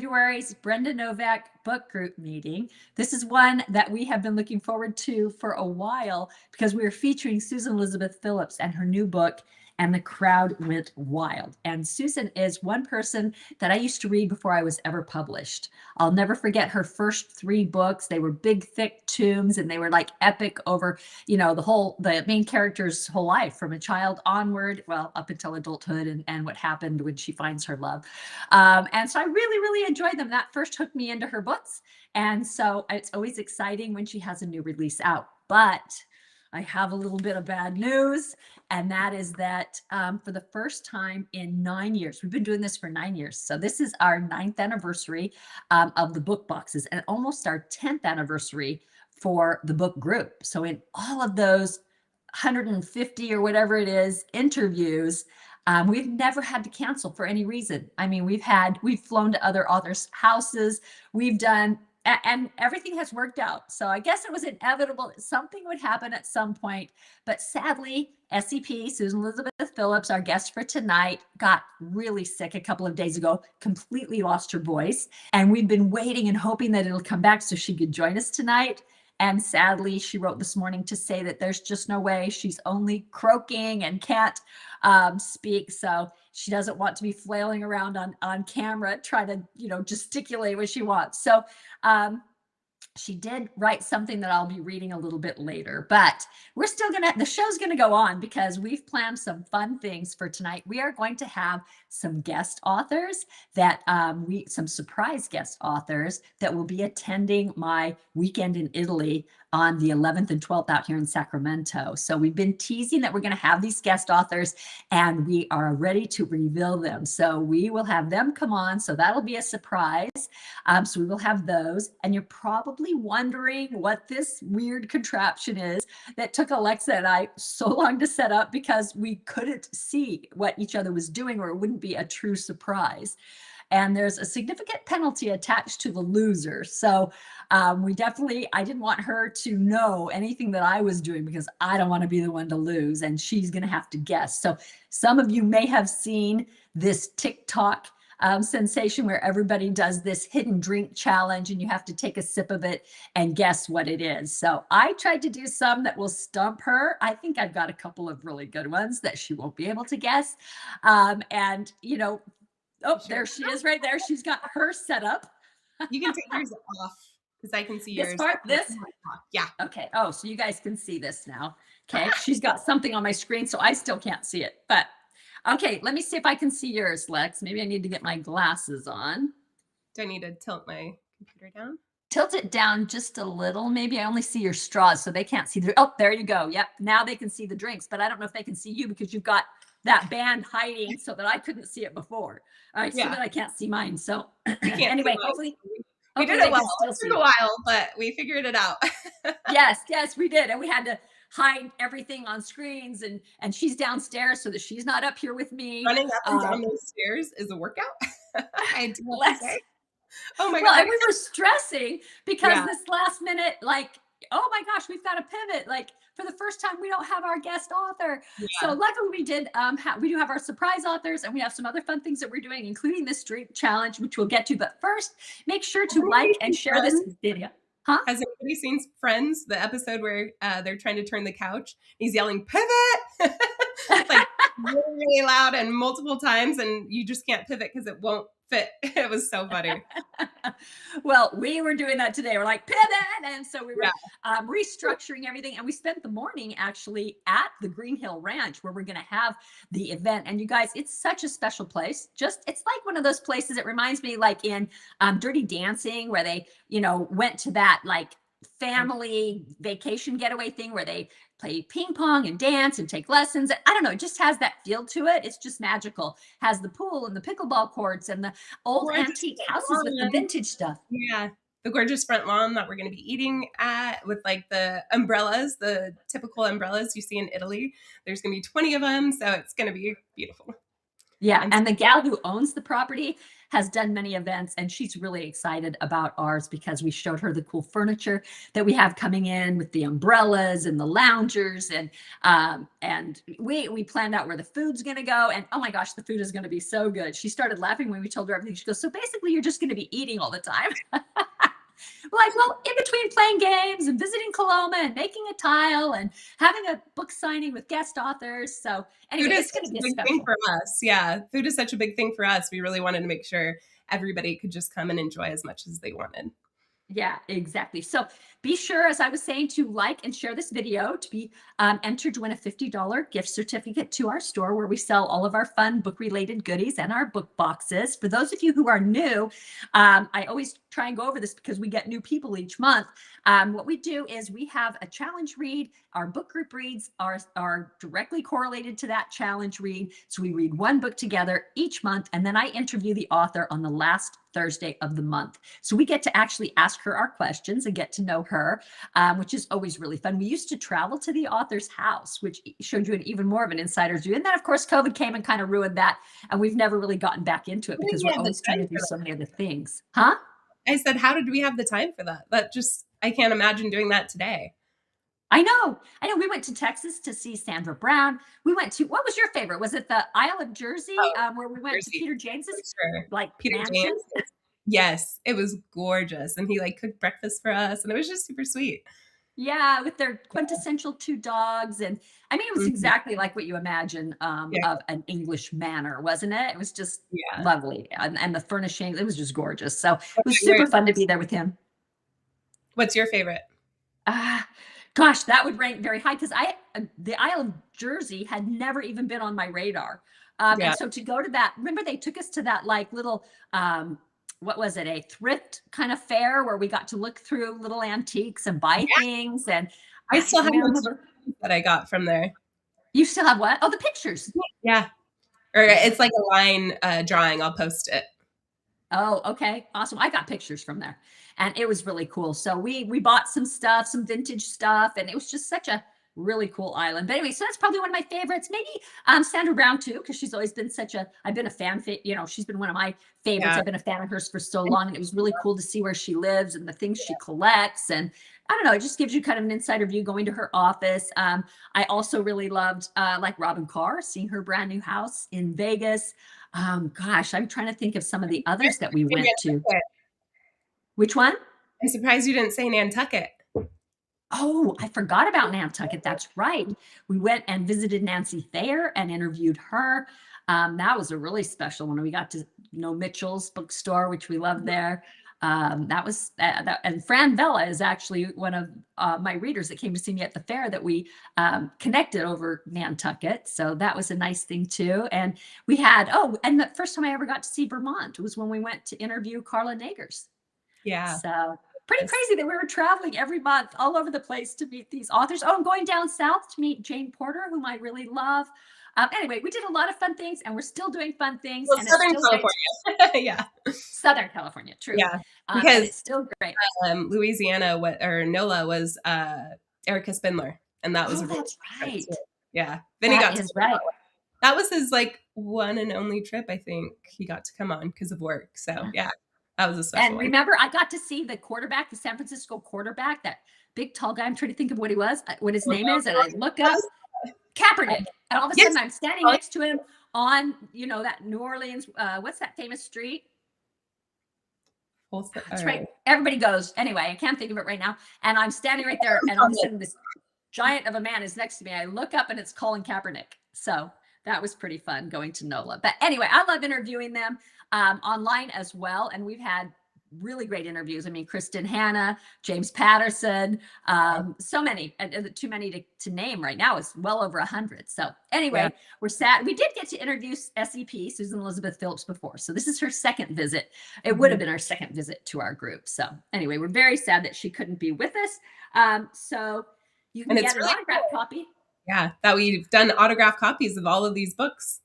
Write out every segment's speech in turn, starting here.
February's Brenda Novak book group meeting. This is one that we have been looking forward to for a while because we are featuring Susan Elizabeth Phillips and her new book, And the Crowd Went Wild. And Susan is one person that I used to read before I was ever published. I'll never forget her first three books. They were big, thick tomes, and they were like epic over, the main character's whole life from a child onward, well, up until adulthood and what happened when she finds her love. And so I really, really enjoyed them. That first hooked me into her books. And so it's always exciting when she has a new release out. But I have a little bit of bad news, and that is that for the first time in 9 years, we've been doing this for 9 years. So this is our 9th anniversary of the book boxes and almost our 10th anniversary for the book group. So in all of those 150 or whatever it is interviews, we've never had to cancel for any reason. I mean, we've flown to other authors' houses, we've done, and everything has worked out. So I guess it was inevitable that something would happen at some point. But sadly, SEP, Susan Elizabeth Phillips, our guest for tonight, got really sick a couple of days ago, completely lost her voice. And we've been waiting and hoping that it'll come back so she could join us tonight. And sadly, she wrote this morning to say that there's just no way. She's only croaking and can't speak. So she doesn't want to be flailing around on camera, trying to, gesticulate what she wants. So she did write something that I'll be reading a little bit later, but the show's gonna go on because we've planned some fun things for tonight. We are going to have some guest authors some surprise guest authors that will be attending my weekend in Italy on the 11th and 12th out here in Sacramento. So we've been teasing that we're going to have these guest authors, and we are ready to reveal them. So we will have them come on. So that'll be a surprise. So we will have those. And you're probably wondering what this weird contraption is that took Alexa and I so long to set up because we couldn't see what each other was doing, or it wouldn't be a true surprise. And there's a significant penalty attached to the loser. So I didn't want her to know anything that I was doing because I don't want to be the one to lose, and she's going to have to guess. So some of you may have seen this TikTok sensation where everybody does this hidden drink challenge and you have to take a sip of it and guess what it is. So I tried to do some that will stump her. I think I've got a couple of really good ones that she won't be able to guess. There she is right there. She's got her set up. You can take yours off because I can see This yours. part, this? Yeah. Okay. Oh, so you guys can see this now. Okay. She's got something on my screen, so I still can't see it. But okay, let me see if I can see yours, Lex. Maybe I need to get my glasses on. Do I need to tilt my computer down? Tilt it down just a little. Maybe I only see your straws, so they can't see oh, there you go. Yep. Now they can see the drinks, but I don't know if they can see you because you've got that band hiding so that I couldn't see it before. All right, so that I can't see mine. So anyway, hopefully we did it well. It took a while, but we figured it out. Yes, we did. And we had to hide everything on screens, and she's downstairs so that she's not up here with me. Running up and down those stairs is a workout. I do say. Oh my God. And we were stressing because this last minute, oh my gosh, we've got to pivot. For the first time, we don't have our guest author. Yeah. So luckily we did, we do have our surprise authors, and we have some other fun things that we're doing, including this drink challenge, which we'll get to. But first, make sure to like and share this video. Huh? Has anybody seen Friends, the episode where they're trying to turn the couch? He's yelling, pivot! Really, really loud and multiple times, and you just can't pivot because it won't fit. It was so funny. Well, we were doing that today. We're like, pivot! And so we were restructuring everything. And we spent the morning actually at the Green Hill Ranch where we're going to have the event. And you guys, it's such a special place. It's like one of those places. It reminds me like in Dirty Dancing where they, went to that family vacation getaway thing where they play ping pong and dance and take lessons. I don't know. It just has that feel to it. It's just magical. Has the pool and the pickleball courts and the old antique houses with the vintage stuff. Yeah. The gorgeous front lawn that we're going to be eating at with the umbrellas, the typical umbrellas you see in Italy. There's going to be 20 of them. So it's going to be beautiful. Yeah, And and the gal who owns the property has done many events, and she's really excited about ours because we showed her the cool furniture that we have coming in with the umbrellas and the loungers, and we planned out where the food's going to go. And oh my gosh, the food is going to be so good. She started laughing when we told her everything. She goes, "So basically, you're just going to be eating all the time." Like, well, in between playing games and visiting Coloma and making a tile and having a book signing with guest authors. So anyway, food is it's going such to be a a big thing special. for us. Yeah, food is such a big thing for us. We really wanted to make sure everybody could just come and enjoy as much as they wanted. Yeah, exactly. So be sure, as I was saying, to like and share this video to be entered to win a $50 gift certificate to our store where we sell all of our fun book related goodies and our book boxes. For those of you who are new, I always try and go over this because we get new people each month. What we do is we have a challenge read. Our book group reads are directly correlated to that challenge read. So we read one book together each month, and then I interview the author on the last Thursday of the month. So we get to actually ask her our questions and get to know her, which is always really fun. We used to travel to the author's house, which showed you an even more of an insider's view. And then, of course, COVID came and kind of ruined that. And we've never really gotten back into it I think because we we're have the always trying time to do for that. so many other things. Huh? I said, how did we have the time for that? That just, I can't imagine doing that today. I know. I know. We went to Texas to see Sandra Brown. We went to, what was your favorite? Was it the Isle of Jersey, Oh, where we went to Jersey, Peter for James's sure. like Peter mansion? James. Yes, it was gorgeous. And he like cooked breakfast for us and it was just super sweet. Yeah, with their quintessential two dogs. And I mean, it was Mhm. exactly like what you imagine Yeah. of an English manor, wasn't it? It was just Yeah. lovely. And the furnishings, it was just gorgeous. So it was Where- super fun to be there with him. What's your favorite? Ah, gosh, that would rank very high because the Isle of Jersey had never even been on my radar. And Yeah. so to go to that, remember they took us to that like little, what was it, a thrift kind of fair where we got to look through little antiques and buy things. And I I still have those remember, that I got from there. you still have what? Oh, the pictures. Yeah. Or it's like a line drawing. I'll post it. Oh, okay. Awesome. I got pictures from there and it was really cool. So we bought some stuff, some vintage stuff, and it was just such a really cool island. But anyway, so that's probably one of my favorites. Maybe Sandra Brown too, because she's always been I've been a fan, she's been one of my favorites. Yeah. I've been a fan of hers for so long, and it was really cool to see where she lives and the things she collects. And I don't know, it just gives you kind of an insider view going to her office. I also really loved like Robin Carr, seeing her brand new house in Vegas. Gosh, I'm trying to think of some of the others that we went to. Which one? I'm surprised you didn't say Nantucket. Oh, I forgot about Nantucket. That's right. We went and visited Nancy Thayer and interviewed her. That was a really special one. We got to know Mitchell's bookstore, which we love there. That was and Fran Vella is actually one of my readers that came to see me at the fair that we connected over Nantucket. So that was a nice thing too. And we had, and the first time I ever got to see Vermont was when we went to interview Carla Nagers. Yeah. So pretty Yes. crazy that we were traveling every month all over the place to meet these authors. Oh, I'm going down south to meet Jane Porter, whom I really love. Anyway, we did a lot of fun things, and we're still doing fun things. Well, And Southern it's still California. Yeah. great. Southern California, true. Yeah. And Because it's still great. Louisiana, or NOLA was Erica Spindler, and that was Oh, a really that's good trip, right. too. Yeah. Then he That got to is right. that was his like one and only trip I think he got to come on because of work. So yeah, that was a special And one. remember, I got to see the quarterback, the San Francisco quarterback, that big tall guy. I'm trying to think of what he was, what his name is, and I look up Kaepernick, and all of a Yes. sudden I'm standing next to him on, that New Orleans, what's that famous street? That's right. Everybody goes. Anyway, I can't think of it right now. And I'm standing right there, and all of a sudden this giant of a man is next to me. I look up and it's Colin Kaepernick. So that was pretty fun going to NOLA. But anyway, I love interviewing them online as well. And we've had really great interviews. I mean, Kristen Hanna, James Patterson, so many, too many to name right now. It's well over 100. So anyway, Yeah. we're sad. We did get to interview SEP, Susan Elizabeth Phillips, before. So this is her second visit. It would have been our second visit to our group. So anyway, we're very sad that she couldn't be with us. So you can And it's get an really autograph copy. Yeah, that we've done autograph copies of all of these books.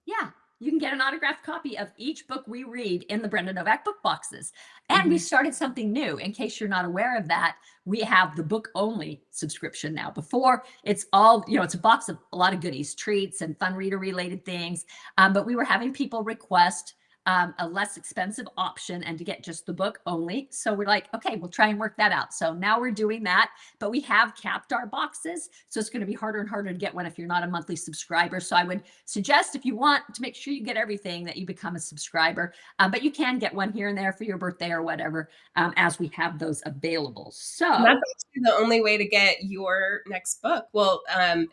Yeah. you can get an autographed copy of each book we read in the Brenda Novak book boxes. And we Mhm. started something new. In case you're not aware of that, we have the book only subscription now. Before, it's all, it's a box of a lot of goodies, treats, and fun reader related things. But we were having people request a less expensive option and to get just the book only. So we're like, okay, we'll try and work that out. So now we're doing that, but we have capped our boxes. So it's going to be harder and harder to get one if you're not a monthly subscriber. So I would suggest, if you want to make sure you get everything, that you become a subscriber. But you can get one here and there for your birthday or whatever, as we have those available. So And that's actually the only way to get your next book. Well,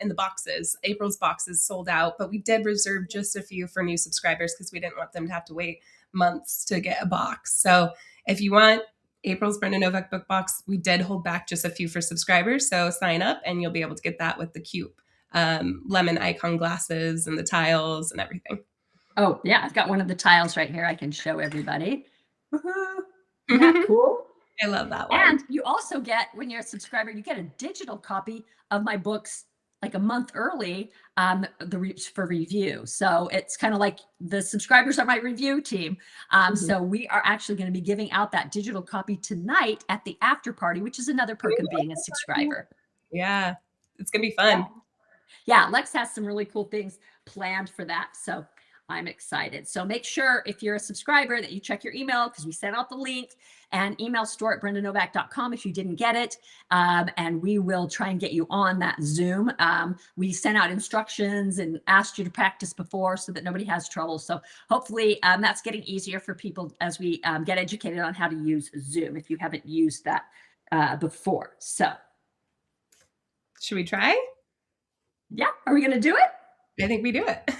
in the boxes, April's boxes sold out, but we did reserve just a few for new subscribers because we didn't want them to have to wait months to get a box. So if you want April's Brenda Novak book box, we did hold back just a few for subscribers. So sign up and you'll be able to get that with the cute lemon icon glasses and the tiles and everything. oh yeah, I've got one of the tiles right here. I can show everybody. Woohoo. Isn't that cool? I love that one. And you also get, when you're a subscriber, you get a digital copy of my books like a month early, for review. So it's kind of like the subscribers are my review team. So we are actually going to be giving out that digital copy tonight at the after party, which is another perk of being a subscriber. Yeah, it's going to be fun. Yeah, Lex has some really cool things planned for that. So I'm excited. So make sure, if you're a subscriber, that you check your email, because we sent out the link, and email store@brendanovak.com if you didn't get it. And we will try and get you on that Zoom. We sent out instructions and asked you to practice before so that nobody has trouble. So hopefully that's getting easier for people as we get educated on how to use Zoom if you haven't used that before. So should we try? Yeah. Are we going to do it? I think we do it.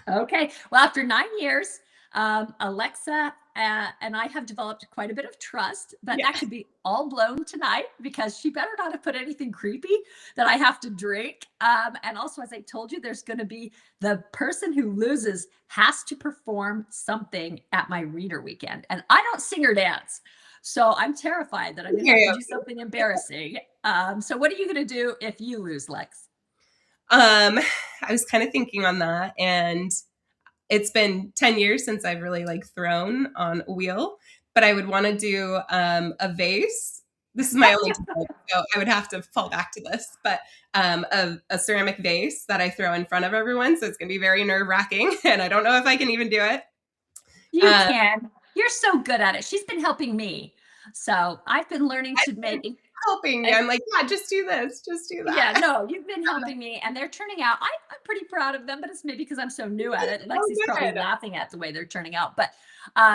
Okay. Well, after 9 years, Alexa and I have developed quite a bit of trust, but that could be all blown tonight, because she better not have put anything creepy that I have to drink. And also, as I told you, there's going to be the person who loses has to perform something at my reader weekend. And I don't sing or dance. So I'm terrified that I'm going to have to do something embarrassing. So what are you going to do if you lose, Lex? I was kind of thinking on that, and it's been 10 years since I've really thrown on a wheel, but I would want to do a vase. This is my only time, so I would have to fall back to this, but a ceramic vase that I throw in front of everyone. So it's going to be very nerve-wracking, and I don't know if I can even do it. You can. You're so good at it. She's been helping me. So I've been learning to make helping me. I'm like, yeah, just do this, just do that. Yeah, no, you've been helping me, and they're turning out. I'm pretty proud of them, but it's maybe because I'm so new at it. Lexi's probably laughing at the way they're turning out. But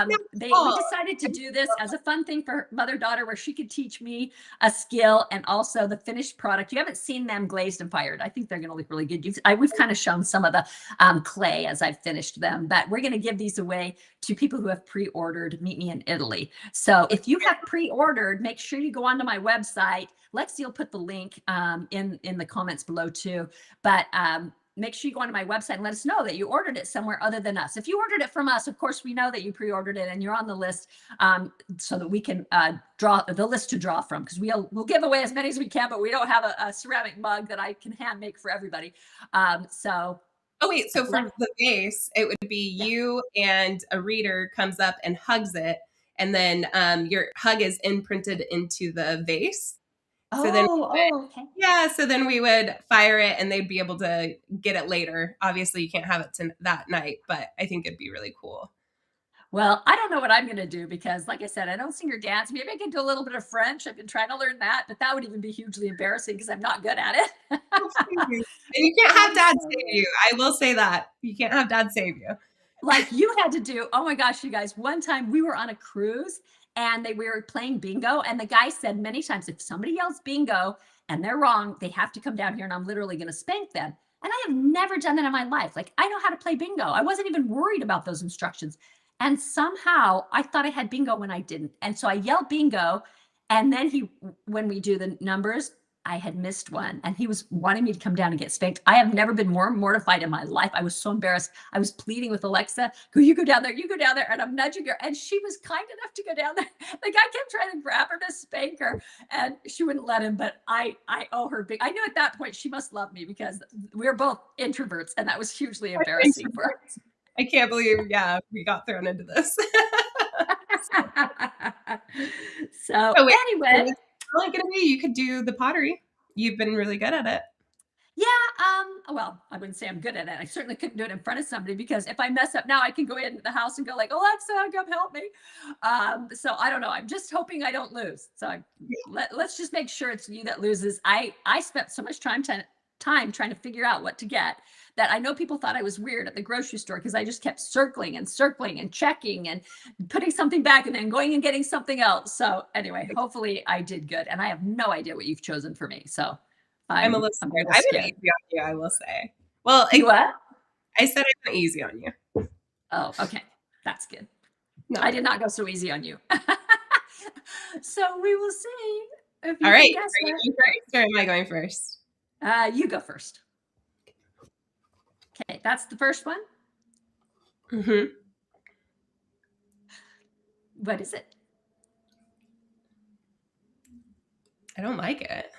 we decided to do this as a fun thing for mother-daughter, where she could teach me a skill, and also the finished product. You haven't seen them glazed and fired. I think they're going to look really good. We've kind of shown some of the clay as I've finished them, but we're going to give these away to people who have pre-ordered Meet Me in Italy. So if you have pre-ordered, make sure you go onto my website. Lexi will put the link in the comments below too. But make sure you go onto my website and let us know that you ordered it somewhere other than us. If you ordered it from us, of course, we know that you pre-ordered it and you're on the list, so that we can draw the list to draw from, because we'll give away as many as we can, but we don't have a ceramic mug that I can hand make for everybody. Oh, wait. So for the vase, it would be you and a reader comes up and hugs it. And then your hug is imprinted into the vase. So okay. Yeah. So then we would fire it and they'd be able to get it later. Obviously, you can't have it that night, but I think it'd be really cool. Well, I don't know what I'm going to do, because like I said, I don't sing or dance. Maybe I can do a little bit of French. I've been trying to learn that, but that would even be hugely embarrassing because I'm not good at it. And you can't have dad save you. I will say that. You can't have dad save you. Like you had to do, oh my gosh, you guys, one time we were on a cruise and we were playing bingo, and the guy said many times, if somebody yells bingo and they're wrong, they have to come down here and I'm literally going to spank them. And I have never done that in my life. Like, I know how to play bingo. I wasn't even worried about those instructions. And somehow I thought I had bingo when I didn't. And so I yelled bingo. And then when we do the numbers, I had missed one, and he was wanting me to come down and get spanked. I have never been more mortified in my life. I was so embarrassed. I was pleading with Alexa, you go down there, you go down there. And I'm nudging her. And she was kind enough to go down there. The guy kept trying to grab her to spank her, and she wouldn't let him. But I owe her big. I knew at that point she must love me, because we were both introverts, and that was hugely embarrassing for us. I can't believe, we got thrown into this. So So wait, anyway, it's probably gonna be you could do the pottery. You've been really good at it. yeah, well, I wouldn't say I'm good at it. I certainly couldn't do it in front of somebody because if I mess up now, I can go into the house and go like, Alexa, come help me. So I don't know. I'm just hoping I don't lose. So let's just make sure it's you that loses. I spent so much time trying to figure out what to get that I know people thought I was weird at the grocery store because I just kept circling and checking and putting something back and then going and getting something else. So anyway, hopefully I did good. And I have no idea what you've chosen for me. So I'm a little I'm scared. a little I've been scared. easy on you, I will say. Well, You what? I said I've been easy on you. Oh, okay. That's good. No. I did not go so easy on you. So we will see if you All right. can guess Are you it. going first or am I going first? You go first. Okay, that's the first one. Mm-hmm. What is it? I don't like it.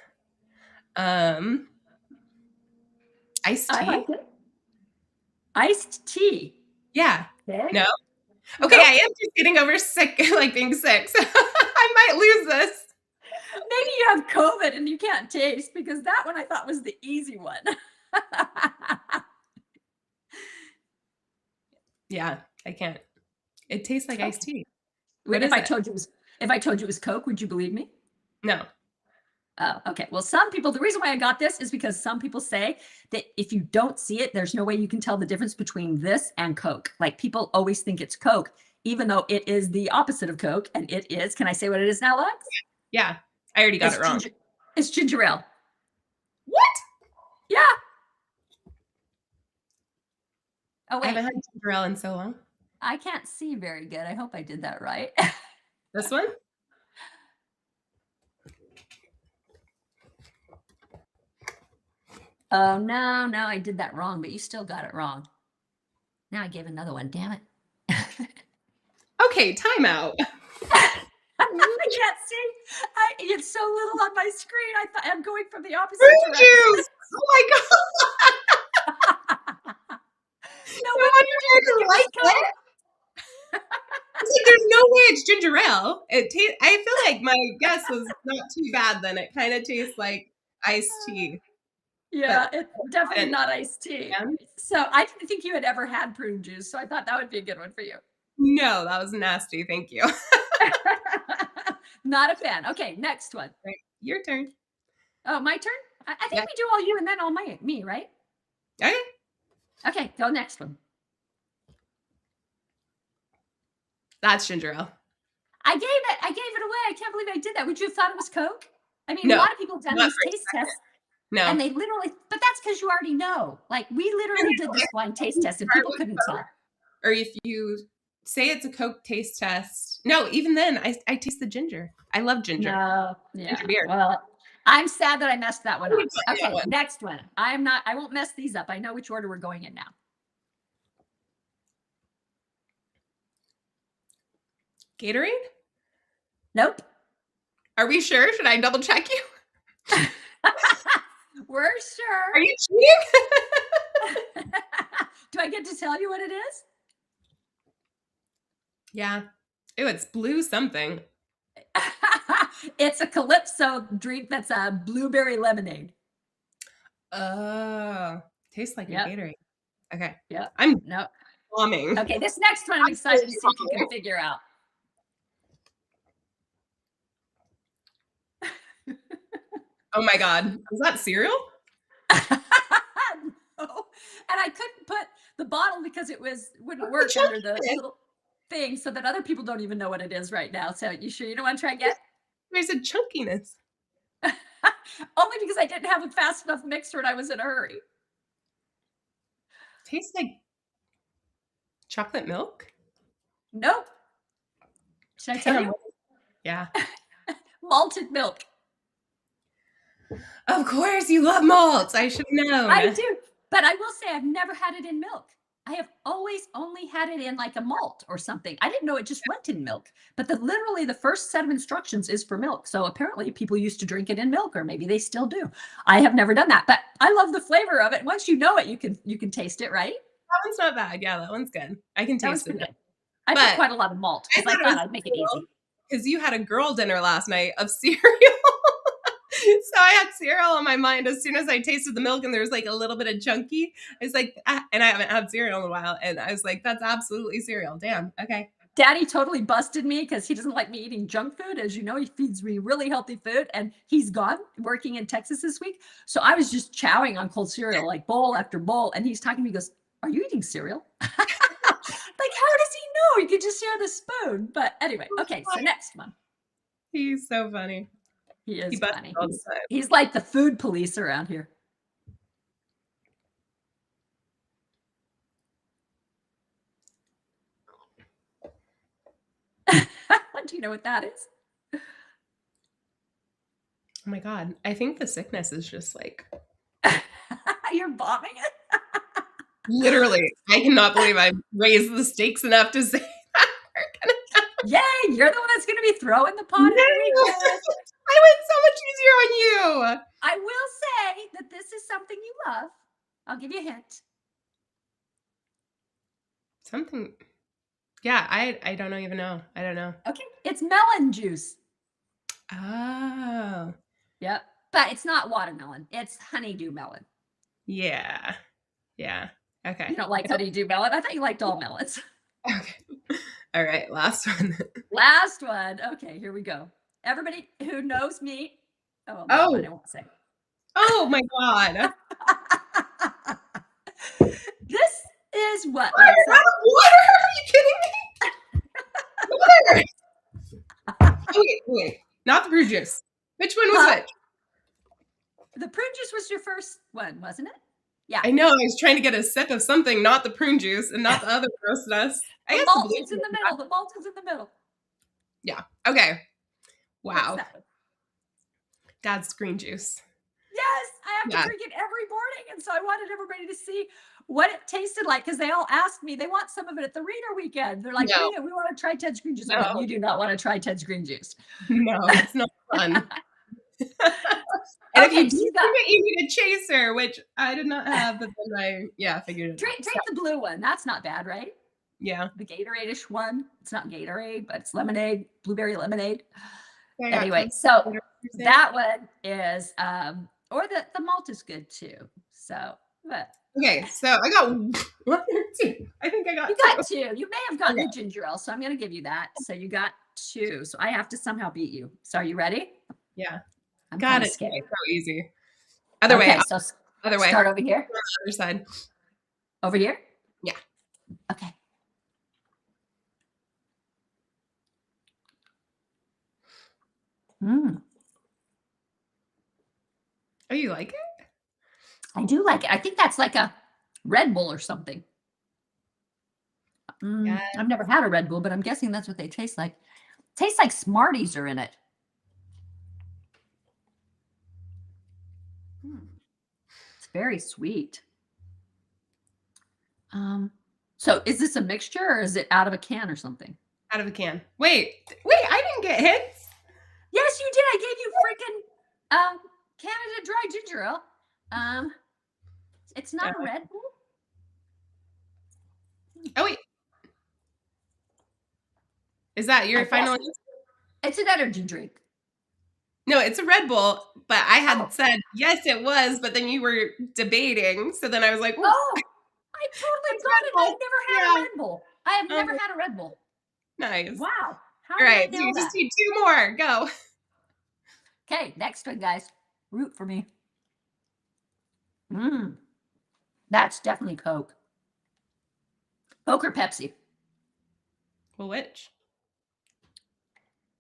Iced tea? I like it. Iced tea. Yeah. Okay. No? Okay, Nope. I am just getting over sick, like being sick. So I might lose this. Maybe you have COVID and you can't taste because that one I thought was the easy one. Yeah, I can't. It tastes like iced tea. What If is I it? told you it was Coke, would you believe me? No. Oh, okay. Well, some people, the reason why I got this is because some people say that if you don't see it, there's no way you can tell the difference between this and Coke. Like people always think it's Coke, even though it is the opposite of Coke. And it is, can I say what it is now, Lex? Yeah, I already got it wrong. It's ginger ale. What? Yeah. Oh, I wait. haven't had ginger ale in so long. I can't see very good. I hope I did that right. This one? Oh, no, I did that wrong, but you still got it wrong. Now I gave another one. Damn it. Okay, timeout. I can't see. It's so little on my screen. I'm going from the opposite Fruit direction. juice! Oh my god! No No wonder wonder you I didn't didn't like give us it. It's like, there's no way it's ginger ale. I feel like my guess was not too bad then. It kind of tastes like iced tea. Yeah, it's definitely and- not iced tea. Yeah. So I didn't think you had ever had prune juice, so I thought that would be a good one for you. No, that was nasty. Thank you. Not a fan. Okay, next one. Right, your turn. Oh, my turn? I think Yeah. we do all you and then all me, right? Okay. Okay, go next one. That's ginger ale. I gave it away. I can't believe I did that. Would you have thought it was Coke? I mean, No, a lot of people have done not these for a taste second. tests, No. and they literally, but that's because you already know. Like, we literally did this blind taste test, and people couldn't tell. Or if you say it's a Coke taste test. No, even then, I taste the ginger. I love ginger. No, yeah. Ginger beer. Well, I'm sad that I messed that one up. Yeah, Okay, one. next one. I won't mess these up. I know which order we're going in now. Gatorade? Nope. Are we sure? Should I double check you? We're sure. Are you cheating? Do I get to tell you what it is? Yeah. Ew, it's blue something. It's a Calypso drink that's a blueberry lemonade. Oh, tastes like Yep. a Gatorade. Okay. Yep. I'm No. bombing. Okay, this next one I'm excited to see if you can figure out. Oh my god. Is that cereal? No. And I couldn't put the bottle because it wouldn't work under the little thing so that other people don't even know what it is right now. So you sure you don't want to try again? There's a chunkiness. Only because I didn't have a fast enough mixer and I was in a hurry. Tastes like chocolate milk. Nope. Should I tell you? Yeah. Malted milk. Of course, you love malts. I should have known. I do. But I will say I've never had it in milk. I have always only had it in like a malt or something. I didn't know it just went in milk. But literally the first set of instructions is for milk. So apparently people used to drink it in milk, or maybe they still do. I have never done that, but I love the flavor of it. Once you know it, you can taste it, right? That one's not bad. Yeah, that one's good. I can That was taste it. pretty good. I put But quite a lot of malt I because I thought it thought was I'd make it easy. because you had a girl dinner last night of cereal. So I had cereal on my mind as soon as I tasted the milk and there was like a little bit of chunky. I was like, and I haven't had cereal in a while. And I was like, that's absolutely cereal. Damn. Okay. Daddy totally busted me because he doesn't like me eating junk food. As you know, he feeds me really healthy food, and he's gone working in Texas this week. So I was just chowing on cold cereal, like bowl after bowl. And he's talking to me, he goes, "Are you eating cereal?" Like, how does he know? He could just share the spoon. But anyway, okay, so next one. He's so funny. He is busts funny. all the time. He's like the food police around here. Do you know what that is? Oh my God. I think the sickness is just like You're bombing it. literally. I cannot believe I raised the stakes enough to say that. Yay, you're the one that's going to be throwing the pot in the No. weekend. I went so much easier on you. I will say that this is something you love. I'll give you a hint. Something. Yeah, I don't even know. I don't know. Okay, it's melon juice. Oh. Yep, but it's not watermelon. It's honeydew melon. Yeah. Yeah. Okay. You don't like honeydew melon? I thought you liked all melons. Okay. All right. Last one. Last one. Okay, here we go. Everybody who knows me. Oh, Oh. I won't say. Oh my God. This is what? Water. Water. Are you kidding me? Water. Wait. Not the brew juice. Which one was which? The prune juice was your first one, wasn't it? Yeah. I know. I was trying to get a sip of something, not the prune juice and not the other grossness. The malt, it's in the middle. The malt is in the middle. Yeah. Okay. Wow. What's that? Dad's green juice. Yes, I have to drink it every morning. And so I wanted everybody to see what it tasted like because they all asked me, they want some of it at the reader weekend. They're like, No. we want to try Ted's green juice. No. Like, you do not want to try Ted's green juice. No, it's not fun. And okay, if you need a chaser, which I did not have, but then I figured it drink the blue one. That's not bad, right? Yeah. The Gatorade-ish one. It's not Gatorade, but it's lemonade, blueberry lemonade. Yeah, anyway, so that one is or the malt is good too. So but okay, so I got 1 or 2. I think I got you two. got 2. You may have gotten the ginger ale, so I'm gonna give you that. So you got 2. So I have to somehow beat you. So are you ready? Yeah. I'm got it. scared. It's so easy. Other way. So other way. Start over here. Other side. Over here? Yeah. Okay. Oh, you like it? I do like it. I think that's like a Red Bull or something. Yes. I've never had a Red Bull, but I'm guessing that's what they taste like. Tastes like Smarties are in it. It's very sweet. So is this a mixture or is it out of a can or something? Out of a can. Wait, I didn't get hits. Yes, you did. I gave you freaking Canada Dry Ginger Ale. It's not a Red Bull. Oh wait. Is that your final answer? It's an energy drink. No, it's a Red Bull, but I had said yes, it was, but then you were debating, so then I was like, oh, I totally got it. I've never had a Red Bull. I have never had a Red Bull. Nice. Wow. All right, so you just need 2 more. Go. Okay, next one, guys. Root for me. That's definitely Coke. Coke or Pepsi? Well, which?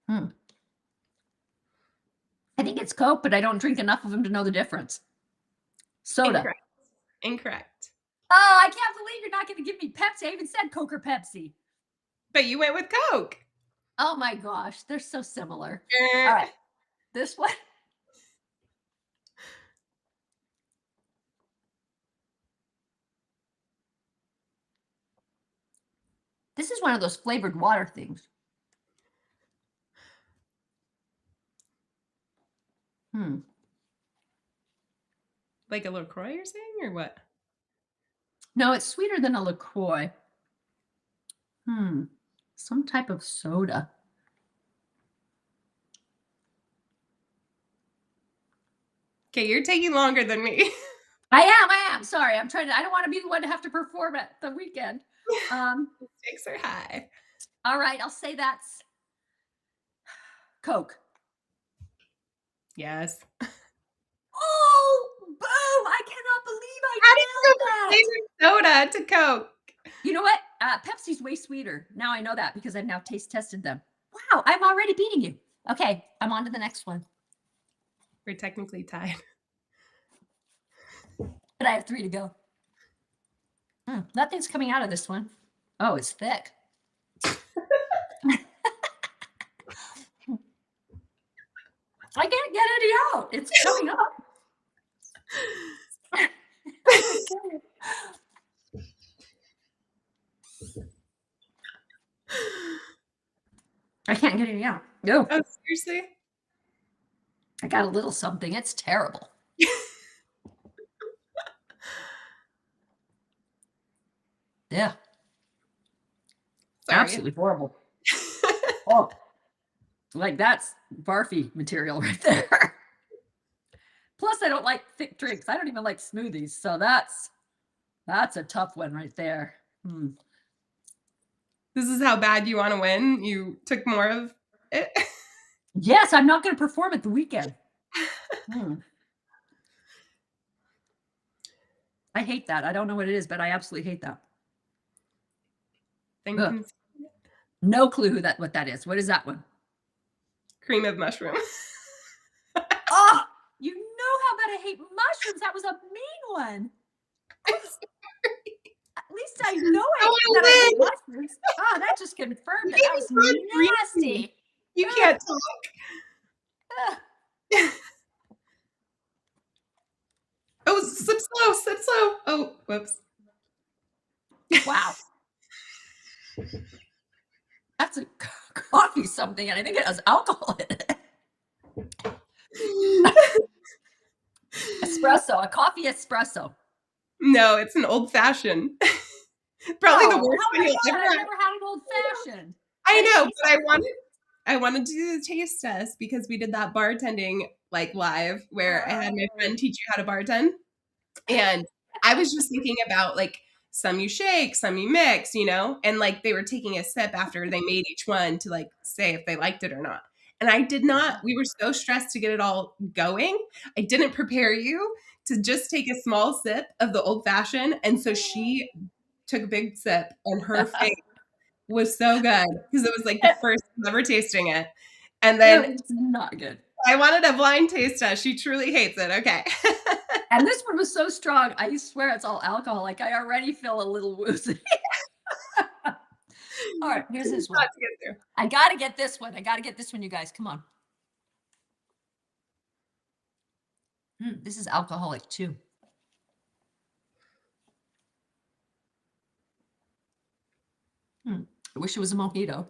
I think it's Coke, but I don't drink enough of them to know the difference. Soda. Incorrect. Oh, I can't believe you're not going to give me Pepsi. I even said Coke or Pepsi. But you went with Coke. Oh my gosh, they're so similar. All right, this one. This is one of those flavored water things. Like a LaCroix, you're saying, or what? No, it's sweeter than a LaCroix. Some type of soda. Okay, you're taking longer than me. I am. Sorry. I don't want to be the one to have to perform at the weekend. Stakes are high. All right, I'll say that's Coke. Yes. Oh, boom! I cannot believe How I did you nailed go that. from flavored soda to Coke? You know what? Pepsi's way sweeter. Now I know that because I've now taste tested them. Wow, I'm already beating you. Okay, I'm on to the next one. We're technically tied. But I have 3 to go. Nothing's coming out of this one. Oh, it's thick. I can't get any out. It's coming up. I can't get any out. No. Oh, seriously? I got a little something. It's terrible. Yeah. Sorry. Absolutely horrible. Oh, like that's barfy material right there. Plus, I don't like thick drinks. I don't even like smoothies. So that's a tough one right there. This is how bad you want to win? You took more of it? Yes, I'm not going to perform at the weekend. I hate that. I don't know what it is, but I absolutely hate that. No clue what that is. What is that one? Cream of mushroom. Oh, you know how bad I hate mushrooms. That was a mean one. At least I know that I hate mushrooms. Oh, that just confirmed it. That was nasty. You can't talk. Oh, sip slow. Oh, whoops. Wow. That's a coffee something, and I think it has alcohol in it. Espresso, a coffee espresso. No, it's an old fashioned. Probably the worst thing you'll ever have. I've never had an old fashioned. I know, but I wanted to do the taste test because we did that bartending like live where I had my friend teach you how to bartend. And I was just thinking about like some you shake, some you mix, you know, and like they were taking a sip after they made each one to like say if they liked it or not. And I did not, we were so stressed to get it all going. I didn't prepare you to just take a small sip of the old fashioned. And so she took a big sip and her face was so good because it was like the first time ever tasting it. And then it's not good. I wanted a blind taste test. She truly hates it. Okay. And this one was so strong. I swear it's all alcohol. Like I already feel a little woozy. All right, here's this one. I got to get this one. You guys. Come on. This is alcoholic too. I wish it was a mojito.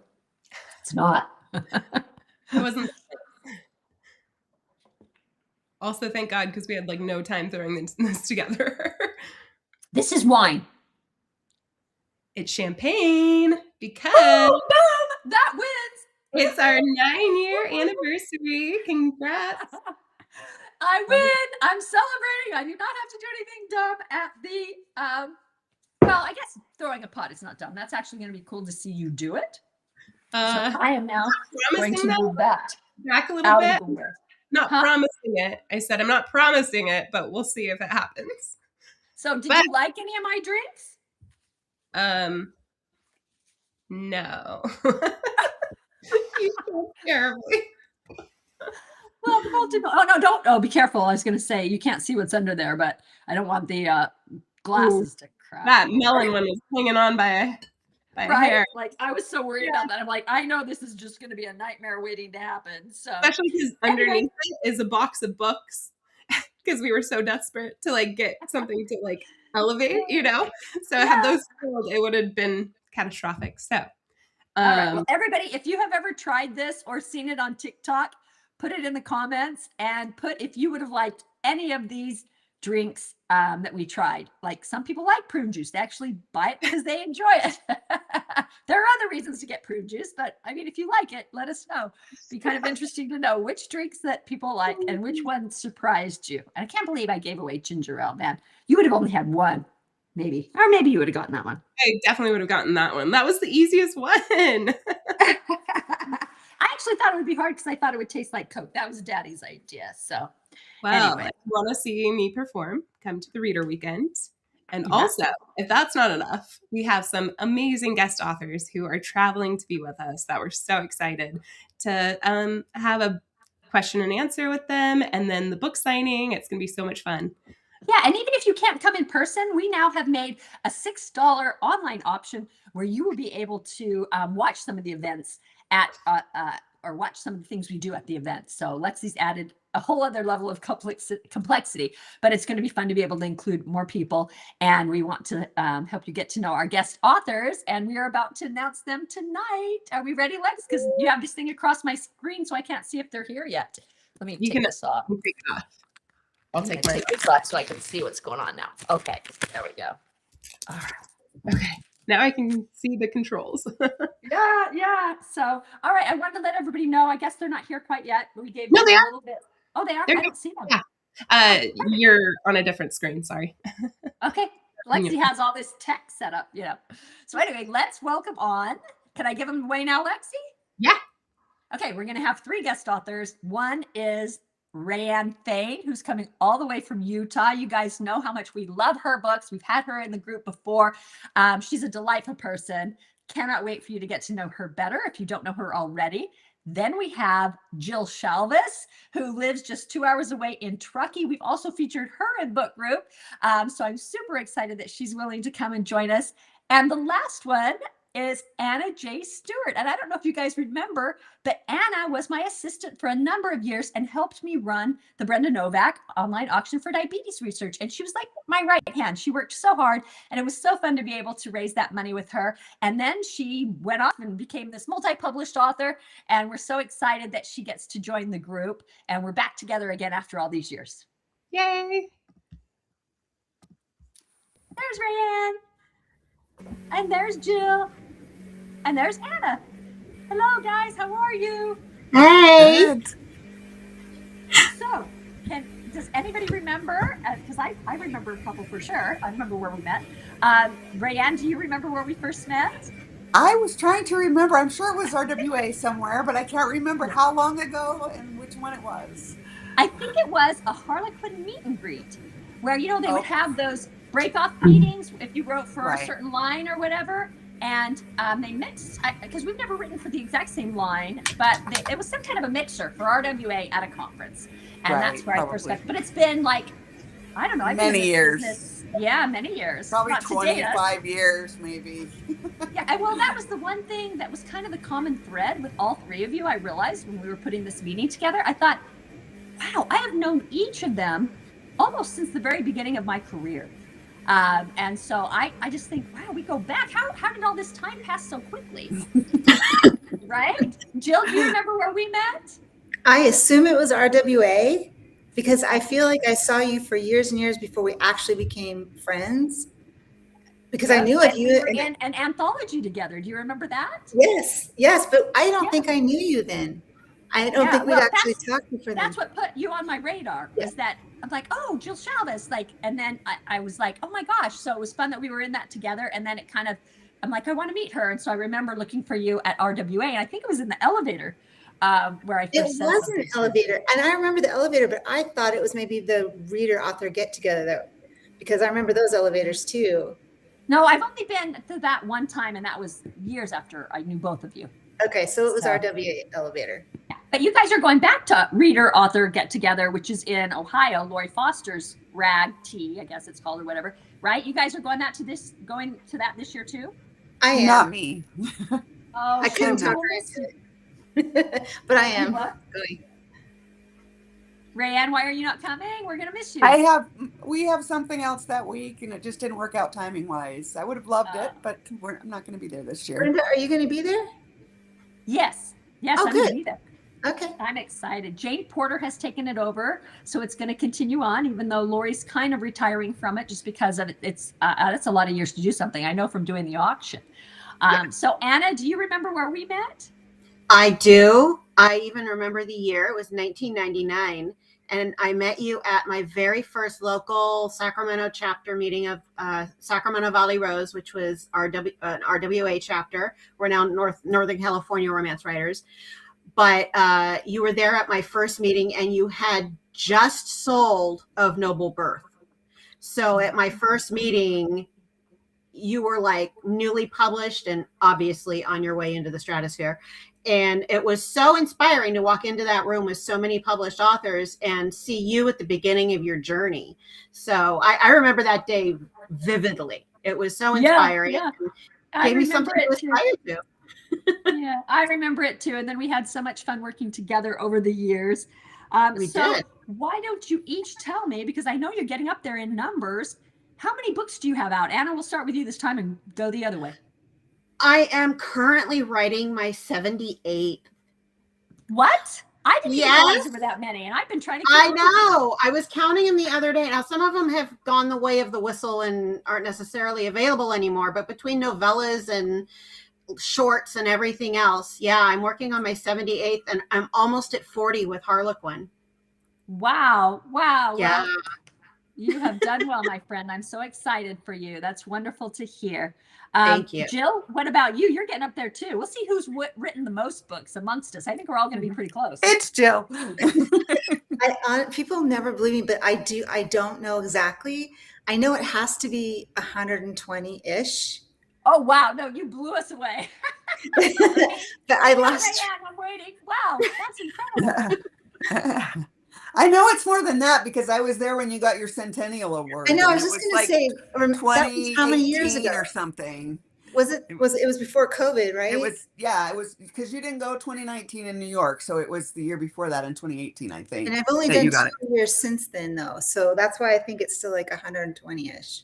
It's not. It wasn't. Also, thank God, because we had like no time throwing this together. This is wine. It's champagne because boom, that wins. It's our 9-year anniversary. Congrats. I win. I'm celebrating. I do not have to do anything dumb at the well, I guess throwing a pot is not dumb. That's actually going to be cool to see you do it. So I am now going to move that back a little bit. Not promising it. I said I'm not promising it, but we'll see if it happens. So did you like any of my drinks? No. You so terribly. Well, oh no, don't. Oh, be careful. I was going to say you can't see what's under there, but I don't want the glasses to crack. That melon one is hanging on by hair. Like I was so worried about that. I'm like, I know this is just going to be a nightmare waiting to happen. So especially because underneath it is a box of books because we were so desperate to like get something to like elevate, you know. So had those failed, it would have been catastrophic. So, all right. Well, everybody, if you have ever tried this or seen it on TikTok, put it in the comments and put if you would have liked any of these drinks that we tried. Like some people like prune juice. They actually buy it because they enjoy it. There are other reasons to get prune juice, but I mean, if you like it, let us know. Be kind of interesting to know which drinks that people like and which one surprised you. And I can't believe I gave away ginger ale, man. You would have only had one, maybe. Or maybe you would have gotten that one. I definitely would have gotten that one. That was the easiest one. I actually thought it would be hard because I thought it would taste like Coke. That was Daddy's idea. So, Well, anyway. if you want to see me perform, come to the Reader Weekend. And Yeah. also, if that's not enough, we have some amazing guest authors who are traveling to be with us that we're so excited to have a question and answer with them. And then the book signing. It's going to be so much fun. Yeah, and even if you can't come in person, we now have made a $6 online option where you will be able to watch some of the events at or watch some of the things we do at the event. So Lexi's added a whole other level of complexity, but it's going to be fun to be able to include more people. And we want to help you get to know our guest authors. And we are about to announce them tonight. Are we ready, Lex? Because you have this thing across my screen, so I can't see if they're here yet. Let me take this off. Take it off. I'll take this off so I can see what's going on now. Okay, there we go. All right. Okay. Now I can see the controls. Yeah. So, all right. I wanted to let everybody know. I guess they're not here quite yet, but we gave No, them they a are. little bit. Oh, they are? They're I don't see them. Yeah. You're on a different screen. Sorry. Okay. Lexi has all this tech set up, So anyway, let's welcome on. Can I give them away now, Lexi? Yeah. Okay. We're going to have 3 guest authors. One is Rayanne Fain, who's coming all the way from Utah. You guys know how much we love her books. We've had her in the group before. She's a delightful person. Cannot wait for you to get to know her better if you don't know her already. Then we have Jill Shalvis, who lives just 2 hours away in Truckee. We've also featured her in book group. So I'm super excited that she's willing to come and join us. And the last one is Anna J. Stewart. And I don't know if you guys remember, but Anna was my assistant for a number of years and helped me run the Brenda Novak online auction for diabetes research. And she was like my right hand. She worked so hard, and it was so fun to be able to raise that money with her. And then she went off and became this multi-published author. And we're so excited that she gets to join the group. And we're back together again after all these years. Yay. There's Rayanne. And there's Jill. And there's Anna. Hello, guys. How are you? Hey. So, does anybody remember? Because I remember a couple for sure. I remember where we met. Rayanne, do you remember where we first met? I was trying to remember. I'm sure it was RWA somewhere, but I can't remember how long ago and which one it was. I think it was a Harlequin meet and greet where, they would have those break-off meetings if you wrote for a certain line or whatever. And they mixed, because we've never written for the exact same line, but it was some kind of a mixer for RWA at a conference. And that's where I first got, but it's been like, I don't know. Many years. Many years. Probably Not 25 years, maybe. Yeah, well, that was the one thing that was kind of the common thread with all 3 of you. I realized when we were putting this meeting together, I thought, wow, I have known each of them almost since the very beginning of my career. And so I just think, wow, we go back. How did all this time pass so quickly? Right? Jill, do you remember where we met? I assume it was RWA because I feel like I saw you for years and years before we actually became friends. Because I knew of you. We were in an anthology together. Do you remember that? Yes, but I don't think I knew you then. I don't think we'd actually talked before then. That's what put you on my radar, is that I'm like, oh, Jill Shalvis, and then I was like, oh my gosh. So it was fun that we were in that together. And then it kind of, I'm like, I want to meet her. And so I remember looking for you at RWA, and I think it was in the elevator where I first said was an elevator. And I remember the elevator, but I thought it was maybe the reader author get together because I remember those elevators too. No, I've only been to that one time, and that was years after I knew both of you. Okay, so it was RWA elevator. Yeah. But you guys are going back to reader author get together, which is in Ohio, Lori Foster's RAG Tea, I guess it's called, or whatever, right? You guys are going to that this year too? I am. Not me. Oh, I couldn't talk her into it. But I am going. Rayanne, why are you not coming? We're going to miss you. We have something else that week, and it just didn't work out timing wise. I would have loved it, but I'm not going to be there this year. Brenda, are you going to be there? Yes, Oh, I'm good. going to be there. Okay. I'm excited. Jane Porter has taken it over, so it's going to continue on, even though Lori's kind of retiring from it just because of it. It's a lot of years to do something. I know from doing the auction. So Anna, do you remember where we met? I do. I even remember the year. It was 1999. And I met you at my very first local Sacramento chapter meeting of Sacramento Valley Rose, which was an RWA chapter. We're now Northern California Romance Writers. But you were there at my first meeting, and you had just sold Of Noble Birth. So at my first meeting, you were like newly published and obviously on your way into the stratosphere. And it was so inspiring to walk into that room with so many published authors and see you at the beginning of your journey. So I remember that day vividly. It was so inspiring. Yeah. It gave me something to aspire to. Yeah, I remember it too. And then we had so much fun working together over the years. We so did. Why don't you each tell me, because I know you're getting up there in numbers, how many books do you have out? Anna, we'll start with you this time and go the other way. I am currently writing my 78th. What? I didn't Yes. realize there were that many, and I've been trying to keep I up with know. I was counting them the other day. Now, some of them have gone the way of the whistle and aren't necessarily available anymore. But between novellas and shorts and everything else, yeah, I'm working on my 78th, and I'm almost at 40 with Harlequin. Wow. Yeah. Well, you have done well, my friend. I'm so excited for you. That's wonderful to hear. Thank you. Jill, what about you? You're getting up there too. We'll see who's written the most books amongst us. I think we're all going to be pretty close. It's Jill. People never believe me, but I don't know exactly. I know it has to be 120-ish. Oh, wow. No, you blew us away. But I lost. Rayanne, I'm waiting. Wow, that's incredible. I know it's more than that because I was there when you got your Centennial Award. I know. I and was it just going to say, that was how many years 2018 ago? or something. It was before COVID, right? It was because you didn't go 2019 in New York, so it was the year before that in 2018, I think. And I've only that done you got 2 years since then, though. So that's why I think it's still like 120-ish.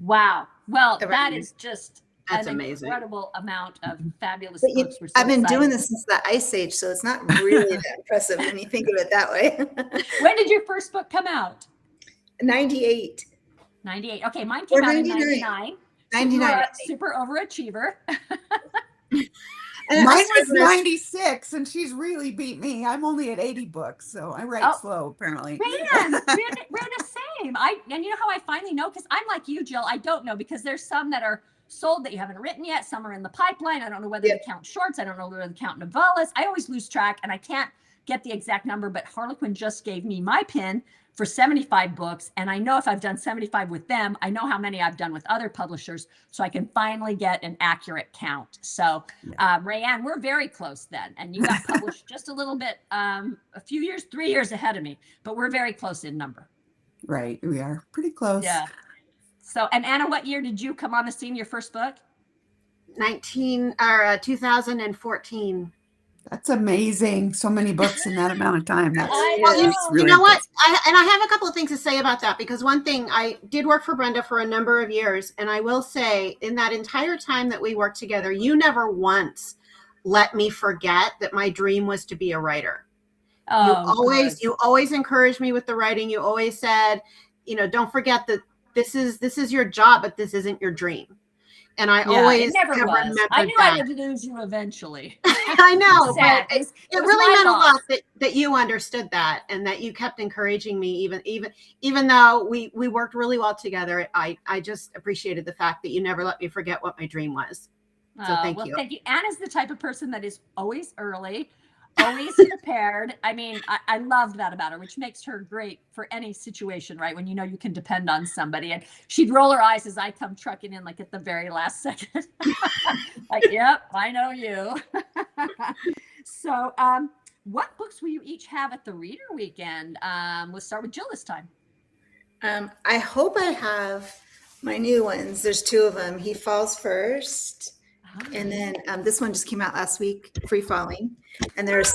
Wow. Well, that Right. is just That's an amazing. incredible amount of fabulous But books. We're so I've been doing excited. this since the Ice Age, so it's not really that impressive when you think of it that way. When did your first book come out? 98. 98. Okay, mine came Or out in 99. 99. 99. Super overachiever. And Mine I was started- 96, and she's really beat me. I'm only at 80 books, so I write Oh. slow, apparently. Man, we're the same. And you know how I finally know? Because I'm like you, Jill. I don't know because there's some that are sold that you haven't written yet. Some are in the pipeline. I don't know whether Yep. to count shorts. I don't know whether to count novellas. I always lose track, and I can't get the exact number. But Harlequin just gave me my pin for 75 books, and I know if I've done 75 with them, I know how many I've done with other publishers, so I can finally get an accurate count. So, Rayanne, we're very close then, and you got published just a little bit, a few years, 3 years ahead of me, but we're very close in number. Right, we are pretty close. Yeah. So, and Anna, what year did you come on the scene, your first book? 2014. That's amazing. So many books in that amount of time. That's I Well, know. really you know what? impressive. I have a couple of things to say about that because one thing, I did work for Brenda for a number of years, and I will say in that entire time that we worked together, you never once let me forget that my dream was to be a writer. Oh, You always encouraged me with the writing. You always said, don't forget that this is your job, but this isn't your dream. And I always it never have was. remembered I knew that. I would lose you eventually. I know, Sad. but it was really my meant a loss. lot that you understood that and that you kept encouraging me even though we worked really well together. I just appreciated the fact that you never let me forget what my dream was. So thank you. Thank you. Anna's the type of person that is always early, always prepared. I mean, I love that about her, which makes her great for any situation, right? When you know you can depend on somebody. And she'd roll her eyes as I come trucking in, like at the very last second. Like, yep, I know you. So, what books will you each have at the Reader Weekend? We'll start with Jill this time. I hope I have my new ones. There's 2 of them. He Falls First. And then this one just came out last week, Free Falling. And there's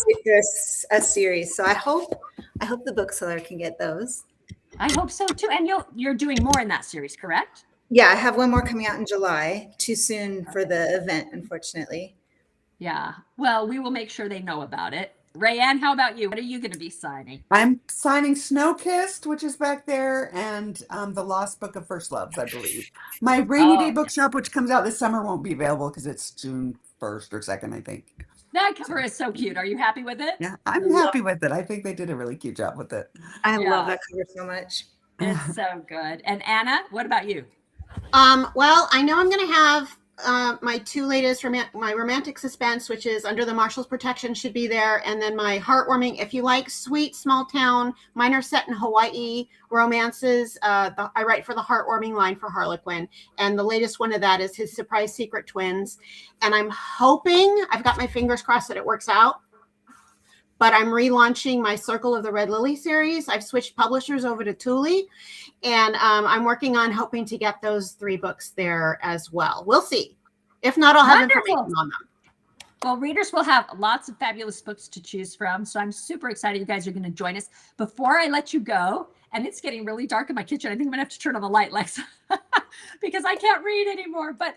a series. So I hope the bookseller can get those. I hope so too. And you're doing more in that series, correct? Yeah, I have one more coming out in July. Too soon for the event, unfortunately. Yeah. Well, we will make sure they know about it. Rayanne, how about you? What are you going to be signing? I'm signing Snow Kissed, which is back there, and The Lost Book of First Loves, I believe. My Rainy Day Oh, Bookshop, which comes out this summer, won't be available because it's June 1st or 2nd, I think. that cover is so cute. Are you happy with it? Yeah, I'm happy with it. I think they did a really cute job with it. I Yeah. love that cover so much. It's so good. And Anna, what about you? Well, I know I'm going to have my two latest my romantic suspense, which is Under the Marshal's Protection, should be there, and then my heartwarming. If you like sweet small town, mine are set in Hawaii romances. I write for the heartwarming line for Harlequin, and the latest one of that is his Surprise Secret Twins. And I'm hoping, I've got my fingers crossed that it works out. But I'm relaunching my Circle of the Red Lily series. I've switched publishers over to Thule, and I'm working on hoping to get those 3 books there as well. We'll see. If not, I'll have Wonderful. information on them. Well, readers will have lots of fabulous books to choose from. So I'm super excited you guys are going to join us. Before I let you go, and it's getting really dark in my kitchen, I think I'm going to have to turn on the light, Lex, because I can't read anymore. But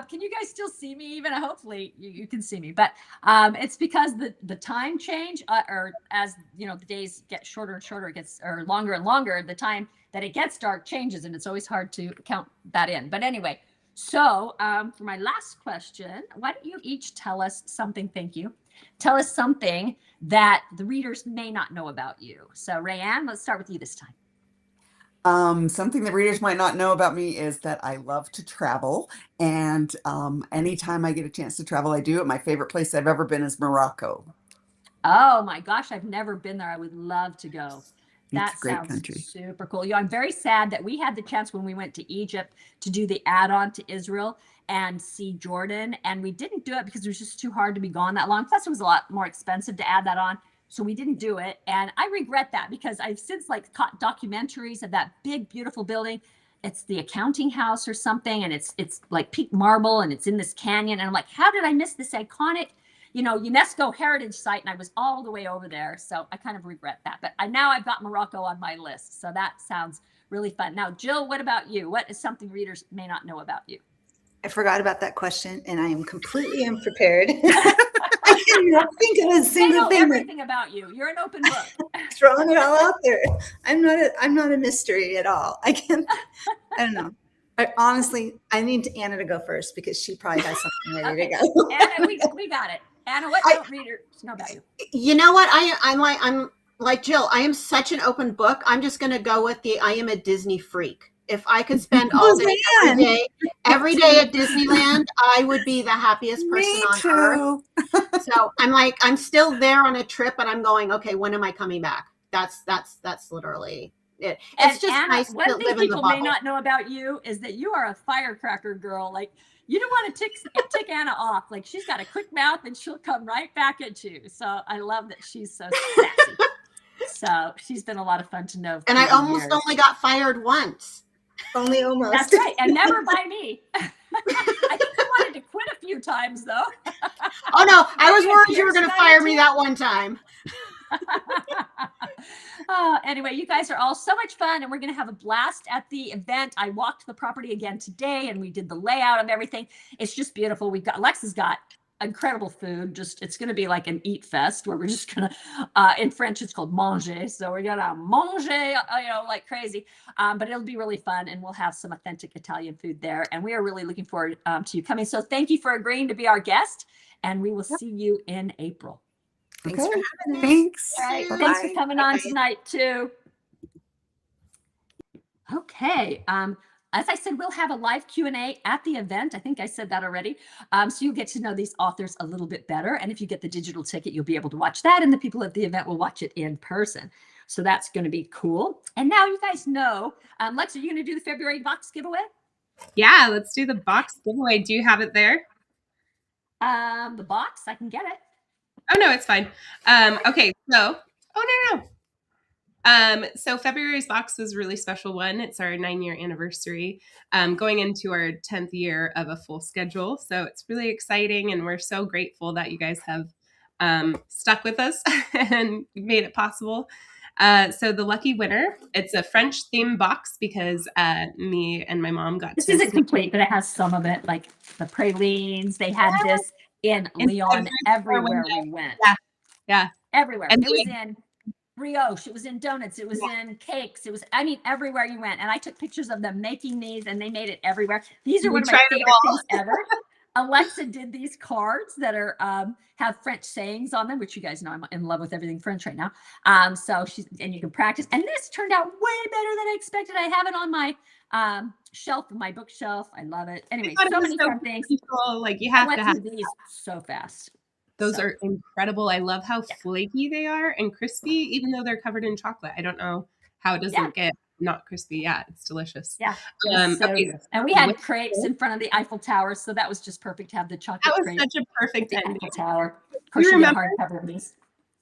can you guys still see me even? Hopefully you can see me. But it's because the time change, or as you know, the days get shorter and shorter, it gets, or longer and longer, the time that it gets dark changes, and it's always hard to count that in. But anyway, so for my last question, why don't you each tell us something, thank you, tell us something that the readers may not know about you. So Rayanne, let's start with you this time. Something that readers might not know about me is that I love to travel, and anytime I get a chance to travel, I do it. My favorite place I've ever been is Morocco. Oh my gosh, I've never been there. I would love to go. That It's a great sounds country. super cool. I'm very sad that we had the chance when we went to Egypt to do the add-on to Israel and see Jordan, and we didn't do it because it was just too hard to be gone that long. Plus, it was a lot more expensive to add that on, so we didn't do it. And I regret that because I've since like caught documentaries of that big, beautiful building. It's the accounting house or something, and it's like pink marble, and it's in this canyon. And I'm like, how did I miss this iconic, UNESCO heritage site? And I was all the way over there. So I kind of regret that. But now I've got Morocco on my list. So that sounds really fun. Now, Jill, what about you? What is something readers may not know about you? I forgot about that question, and I am completely unprepared. I cannot think of a They single know thing. everything about you. You're an open book. Throwing it all out there. I'm not a mystery at all. I don't know. I need Anna to go first because she probably has something ready to go. Anna, we got it. Anna, what don't readers know about you? You know what? I'm like Jill. I am such an open book. I'm just going to go with I am a Disney freak. If I could spend all day, every day at Disneyland, I would be the happiest person on earth. So I'm still there on a trip, and I'm going, okay, when am I coming back? That's literally it. It's just Anna, nice to one thing live in the people may bubble. not know about you is that you are a firecracker girl. Like, you don't want to tick Anna off. Like, she's got a quick mouth and she'll come right back at you. So I love that she's so sassy. So she's been a lot of fun to know. And I through the almost years. only got fired once. Only almost. That's right, and never by me. I think you wanted to quit a few times, though. Oh no, I was Maybe worried you were going to Peter's fire too. me that one time. Anyway, you guys are all so much fun, and we're going to have a blast at the event. I walked the property again today, and we did the layout of everything. It's just beautiful. Alexa's got incredible food. It's going to be like an eat fest where we're just going to, in French, it's called manger. So we're going to manger, like crazy. But it'll be really fun, and we'll have some authentic Italian food there. And we are really looking forward to you coming. So thank you for agreeing to be our guest, and we will see you in April. Thanks for having us. Thanks. All right. Bye-bye. Thanks for coming on Bye. tonight too. Okay. As I said, we'll have a live Q&A at the event. I think I said that already. So you'll get to know these authors a little bit better. And if you get the digital ticket, you'll be able to watch that. And the people at the event will watch it in person. So that's going to be cool. And now you guys know, Lex, are you going to do the February box giveaway? Yeah, let's do the box giveaway. Do you have it there? The box, I can get it. Oh, no, it's fine. Okay, so, so February's box was a really special one. It's our 9-year anniversary, going into our 10th year of a full schedule. So it's really exciting, and we're so grateful that you guys have stuck with us and made it possible. So the lucky winner, it's a French theme box because me and my mom got This to isn't complete, but it has some of it, like the pralines. They had this in Lyon everywhere we went. Yeah. everywhere. And It was in brioche, it was in donuts, it was in cakes, it was, I mean, everywhere you went. And I took pictures of them making these, and they made it everywhere. These are We one of my tried it favorite all. things ever. Alexa did these cards that are have French sayings on them, which you guys know I'm in love with everything French right now. So she's, and you can practice. And this turned out way better than I expected. I have it on my shelf, my bookshelf. I love it. Anyway, thought it so was many so fun things. beautiful. Like you I have went to have through these so fast. those So, are incredible. I love how flaky they are and crispy, even though they're covered in chocolate. I don't know how it doesn't get not crispy. Yeah, it's delicious. yeah. It was so Okay, good. And we had with crepes in front of the Eiffel Tower, so that was just perfect to have the chocolate that was crepe such a at perfect the ending. Eiffel Tower. Of course, You you get remember? hardcover of these.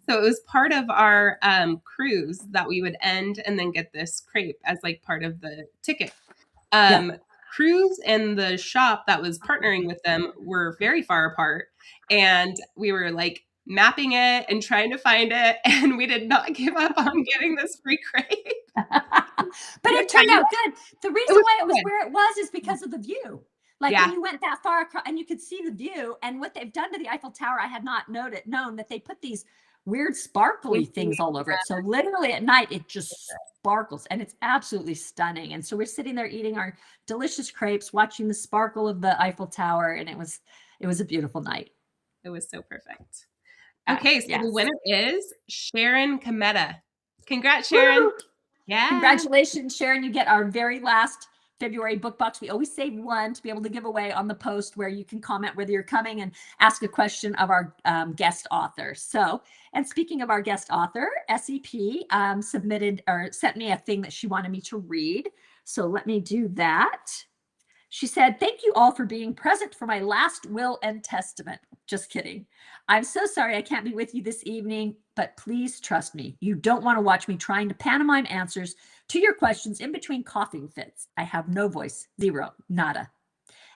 So it was part of our cruise that we would end and then get this crepe as like part of the ticket. Cruise and the shop that was partnering with them were very far apart, and we were like mapping it and trying to find it, and we did not give up on getting this free crepe. But it turned out good. The reason was why it was good. where it was is because of the view. Like Yeah. when you went that far across and you could see the view, and what they've done to the Eiffel Tower, I had not known that they put these weird sparkly things all over it. So literally at night, it just sparkles, and it's absolutely stunning. And so we're sitting there eating our delicious crepes, watching the sparkle of the Eiffel Tower, and it was a beautiful night. It was so perfect. Okay, so the Yes. winner is Sharon Cometa. Congrats, Sharon. Woo! Yeah. Congratulations, Sharon. You get our very last February book box. We always save one to be able to give away on the post, where you can comment whether you're coming and ask a question of our guest author. So, and speaking of our guest author, SEP submitted or sent me a thing that she wanted me to read. So let me do that. She said, "Thank you all for being present for my last will and testament." Just kidding. "I'm so sorry I can't be with you this evening, but please trust me. You don't want to watch me trying to pantomime answers to your questions in between coughing fits. I have no voice, zero, nada.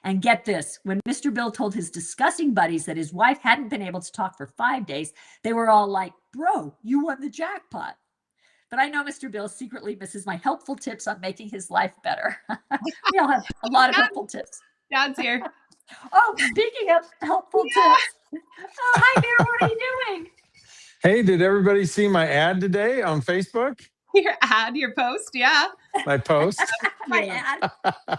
And get this, when Mr. Bill told his disgusting buddies that his wife hadn't been able to talk for 5 days, they were all like, 'Bro, you won the jackpot.' But I know Mr. Bill secretly misses my helpful tips on making his life better." We all have a lot of helpful tips. Dad's here. Oh, speaking of helpful tips. Oh, hi there. What are you doing? Hey, did everybody see my ad today on Facebook? Your ad, your post, yeah. My post? My Yeah. ad.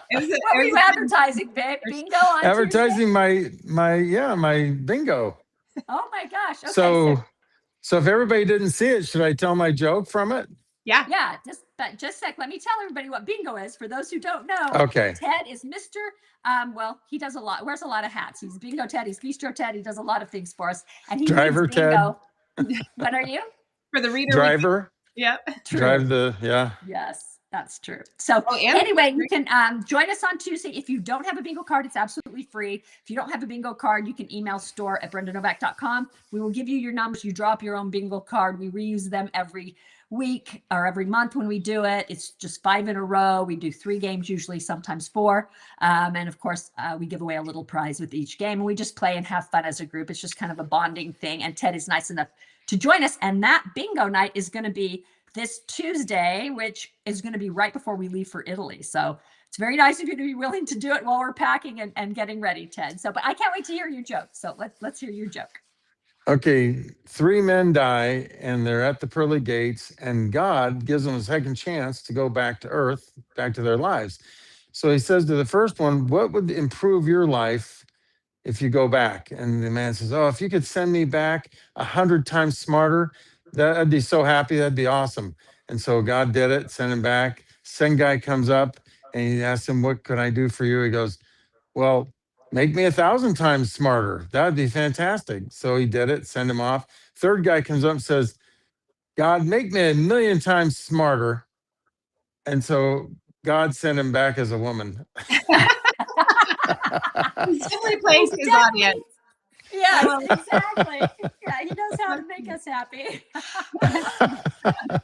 It was What were you advertising, babe? Bingo on Tuesday? Advertising my bingo. Oh my gosh. Okay. So if everybody didn't see it, should I tell my joke from it? Yeah. Yeah, just a sec. Let me tell everybody what bingo is for those who don't know. Okay. Ted is Mr. Well, he does wears a lot of hats. He's Bingo Ted, he's Bistro Ted, he does a lot of things for us. And he Driver reads bingo. What are you? For the reader. Driver. Yeah. True. Drive the, yeah. Yes, that's true. So Oh, and anyway, you can join us on Tuesday. If you don't have a bingo card, it's absolutely free. If you don't have a bingo card, you can email store@brendanovak.com. We will give you your numbers. You draw up your own bingo card. We reuse them every week or every month when we do it. It's just 5 in a row. We do 3 games, usually sometimes 4. And of course, we give away a little prize with each game. And we just play and have fun as a group. It's just kind of a bonding thing. And Ted is nice enough to join us. And that bingo night is going to be this Tuesday, which is going to be right before we leave for Italy. So it's very nice of you to be willing to do it while we're packing and getting ready, Ted. So, but I can't wait to hear your joke. So let's hear your joke. Okay, 3 men die and they're at the pearly gates, and God gives them a second chance to go back to earth, back to their lives. So he says to the first one, "What would improve your life if you go back?" And the man says, "Oh, if you could send me back 100 times smarter, I'd be so happy. That'd be awesome." And so God did it, sent him back. Second guy comes up and he asks him, "What could I do for you?" He goes, "Well, make me 1,000 times smarter. That'd be fantastic." So he did it, send him off. Third guy comes up and says, "God, make me 1,000,000 times smarter." And so God sent him back as a woman. He's definitely playing to his audience. Yes, exactly. Yeah, he knows how to make us happy.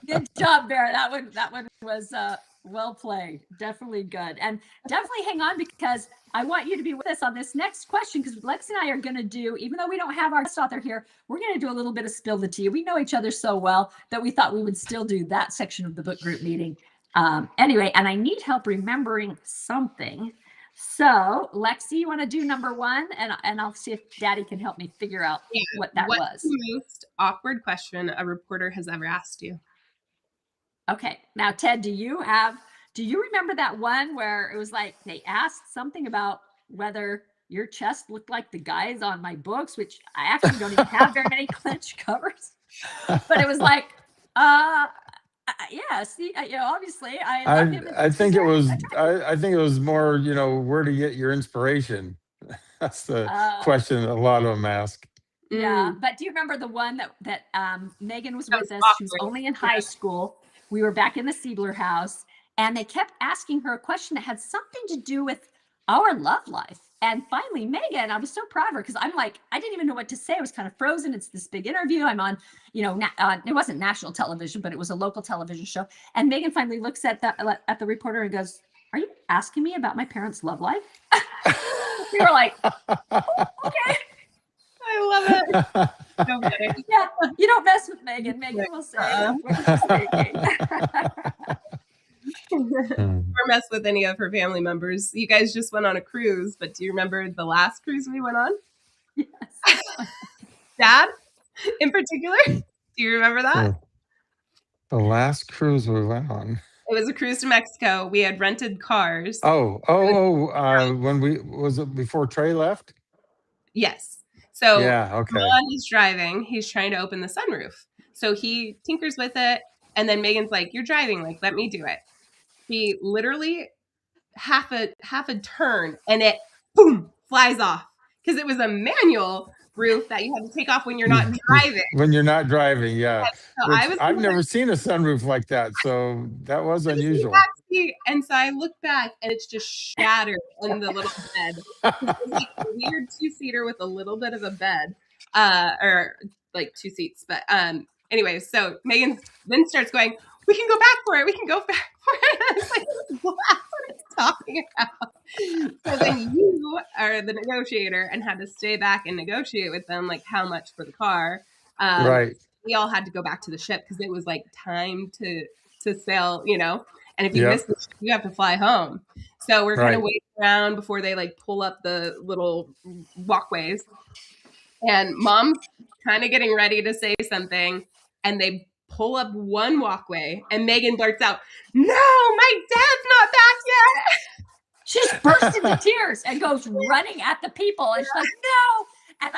Good job, Bear. That one was well played. Definitely good. And definitely hang on, because I want you to be with us on this next question, because Lex and I are going to do, even though we don't have our guest author here, we're going to do a little bit of spill the tea. We know each other so well that we thought we would still do that section of the book group meeting. Anyway, and I need help remembering something. So, Lexi, you want to do number one, and I'll see if Daddy can help me figure out Yeah. what that What's was. the most awkward question a reporter has ever asked you? Okay, now Ted, do you remember that one where it was like they asked something about whether your chest looked like the guys on my books, which I actually don't even have very many clinch covers, but it was like, yeah, see, obviously I love him. I think it was I think it was more, where to get your inspiration. That's the question a lot of them ask. Yeah, Mm. but do you remember the one that Megan was That with was us? She was awkward. only in high school. We were back in the Siebler house, and they kept asking her a question that had something to do with our love life. And finally, Megan, I was so proud of her because I'm like, I didn't even know what to say. I was kind of frozen. It's this big interview. I'm on, it wasn't national television, but it was a local television show. And Megan finally looks at the reporter and goes, "Are you asking me about my parents' love life?" We were like, "Okay." I love it. So funny. Yeah, you don't mess with Megan. Megan will say, "What are you thinking?" Or mess with any of her family members. You guys just went on a cruise, but do you remember the last cruise we went on? Yes. Dad, in particular? Do you remember that? The last cruise we went on. It was a cruise to Mexico. We had rented cars. Was it before Trey left? Yes. So Yeah, okay. Ron is driving. He's trying to open the sunroof. So he tinkers with it. And then Megan's like, "You're driving. Like, let me do it." He literally half a turn and it boom flies off because it was a manual roof that you had to take off when you're not driving. When you're not driving, yeah. So Which I've never seen a sunroof like that, so that was unusual. And so I look back and it's just shattered in the little bed. It was like a weird 2-seater with a little bit of a bed, or like 2 seats. But anyway, so Megan then starts going, "We can go back for it. We can go back for it." I was like, "What are you talking about?" So then you are the negotiator and had to stay back and negotiate with them, like how much for the car. Right. We all had to go back to the ship because it was like time to sail, and if you Yep. miss the ship, you have to fly home. So we're kind of Right. waiting around before they like pull up the little walkways. And Mom's kind of getting ready to say something, and they pull up one walkway, and Megan blurts out, "No, my dad's not back yet." She just bursts into tears and goes running at the people, and she's like, "No!" And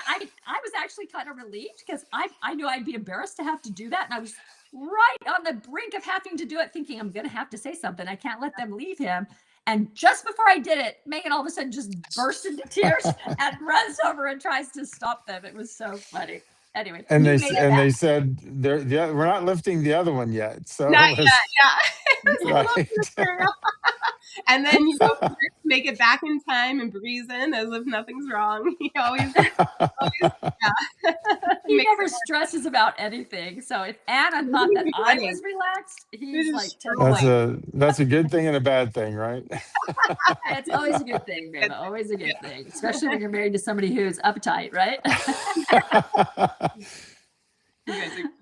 I was actually kind of relieved because I knew I'd be embarrassed to have to do that, and I was right on the brink of having to do it, thinking I'm going to have to say something. I can't let them leave him. And just before I did it, Megan all of a sudden just bursts into tears and runs over and tries to stop them. It was so funny. Anyway, And you they made it back. they said we're not lifting the other one yet. So Not it was- yet, yeah. It was a little Right. material. And then you make it back in time and breeze in as if nothing's wrong. He always He makes never it stresses about anything. So if Anna thought that I was relaxed, he's like totally. that's a good thing and a bad thing, right? It's always a good thing, babe. Always a good thing, especially when you're married to somebody who's uptight, right? You guys are cute.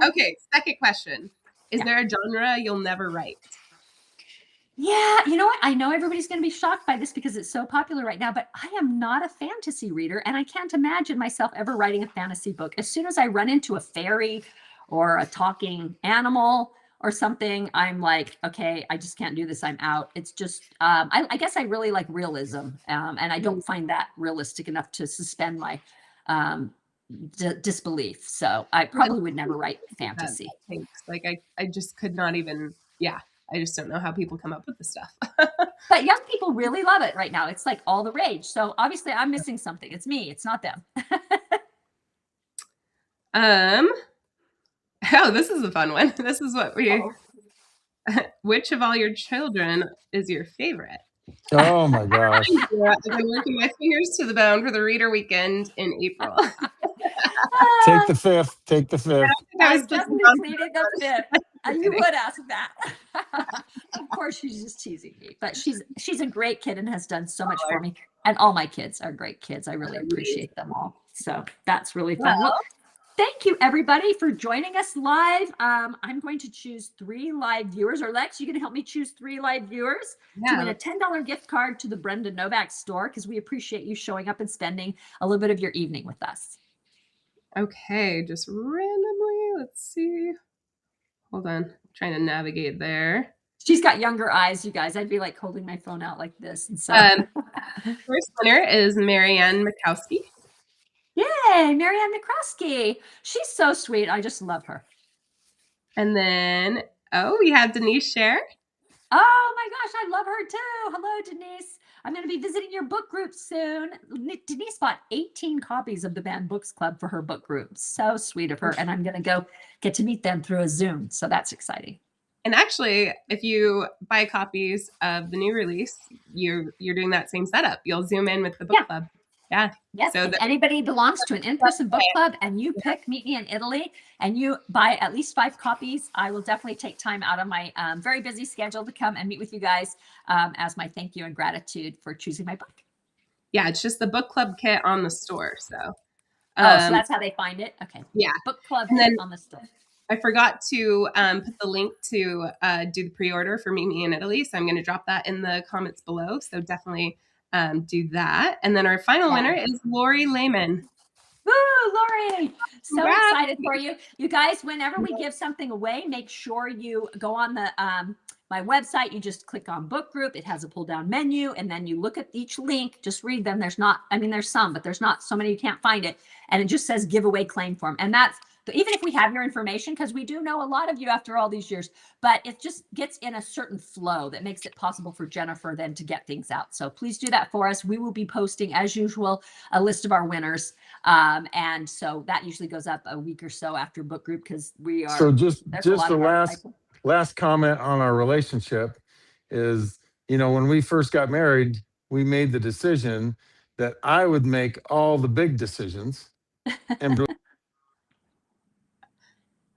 Okay, second question. Is there a genre you'll never write? Yeah, you know what? I know everybody's going to be shocked by this because it's so popular right now, but I am not a fantasy reader, and I can't imagine myself ever writing a fantasy book. As soon as I run into a fairy or a talking animal or something, I'm like, okay, I just can't do this. I'm out. It's just, I guess I really like realism, and I don't find that realistic enough to suspend my disbelief. So I probably would never write fantasy. Thanks. Like I just could not even, I just don't know how people come up with this stuff. But young people really love it right now. It's like all the rage. So obviously I'm missing something. It's me. It's not them. Oh, this is a fun one. This is what which of all your children is your favorite? Oh my gosh. I've been working my fingers to the bone for the reader weekend in April. Take the fifth. Take the fifth. I definitely pleaded the fifth. You would ask that. Of course, she's just teasing me, but she's a great kid and has done so much for me. And all my kids are great kids. I really appreciate them all. So that's really fun. Well, Thank you, everybody, for joining us live. I'm going to choose 3 live viewers. Or Lex, you going to help me choose 3 live viewers to win a $10 gift card to the Brenda Novak store, because we appreciate you showing up and spending a little bit of your evening with us. Okay, just randomly. Let's see. Hold on. I'm trying to navigate there. She's got younger eyes, you guys. I'd be like holding my phone out like this. And so, First winner is Marianne Mikowski. yay, Marianne McCroskey. She's so sweet. I just love her. And then, we have Denise Scher. Oh my gosh, I love her too. Hello, Denise. I'm going to be visiting your book group soon. Denise bought 18 copies of the Banned Books Club for her book group. So sweet of her. And I'm going to go get to meet them through a Zoom. So that's exciting. And actually, if you buy copies of the new release, you're doing that same setup. You'll Zoom in with the book club. Yeah. Yes, So if anybody belongs to an in-person book club and you pick Meet Me in Italy and you buy at least 5 copies, I will definitely take time out of my very busy schedule to come and meet with you guys as my thank you and gratitude for choosing my book. Yeah, it's just the book club kit on the store. So, So that's how they find it. Okay. Yeah. Book club And then- kit on the store. I forgot to put the link to do the pre-order for Meet Me in Italy. So I'm going to drop that in the comments below. So definitely do that. And then our final winner is Lori Lehman. Woo, Lori! So Congrats. excited for you. You guys, whenever we give something away, make sure you go on the my website. You just click on book group. It has a pull down menu, and then you look at each link. Just read them. There's some, but there's not so many you can't find it. And it just says giveaway claim form. And that's even if we have your information, because we do know a lot of you after all these years, but it just gets in a certain flow that makes it possible for Jennifer then to get things out. So please do that for us. We will be posting, as usual, a list of our winners. And so that usually goes up a week or so after book group, because we are. So just there's a lot the of our last comment on our relationship is, when we first got married, we made the decision that I would make all the big decisions and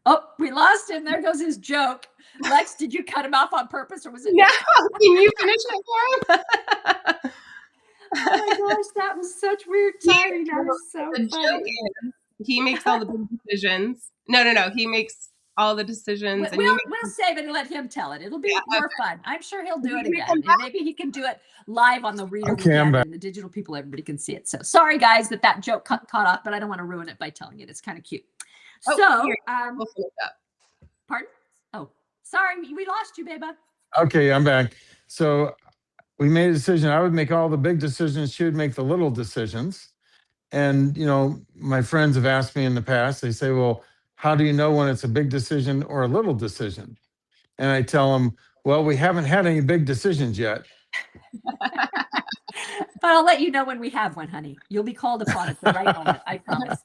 Oh, we lost him. There goes his joke. Lex, did you cut him off on purpose, or was it? No, can you finish it for him? Oh my gosh, that was such weird timing. That was so The funny. joke is he makes all the big decisions. No. He makes all the decisions. And We'll save it and let him tell it. It'll be more fun. I'm sure he'll do it again. And maybe he can do it live on the reader Okay, I'm weekend, back. and the digital people, everybody can see it. So sorry, guys, that joke caught off, but I don't want to ruin it by telling it. It's kind of cute. Oh, So, here, we'll finish up. pardon? Oh, sorry, we lost you, baby. Okay, I'm back. So we made a decision. I would make all the big decisions. She would make the little decisions. And, my friends have asked me in the past, they say, well, how do you know when it's a big decision or a little decision? And I tell them, well, we haven't had any big decisions yet. But I'll let you know when we have one, honey. You'll be called upon at the right moment. I promise.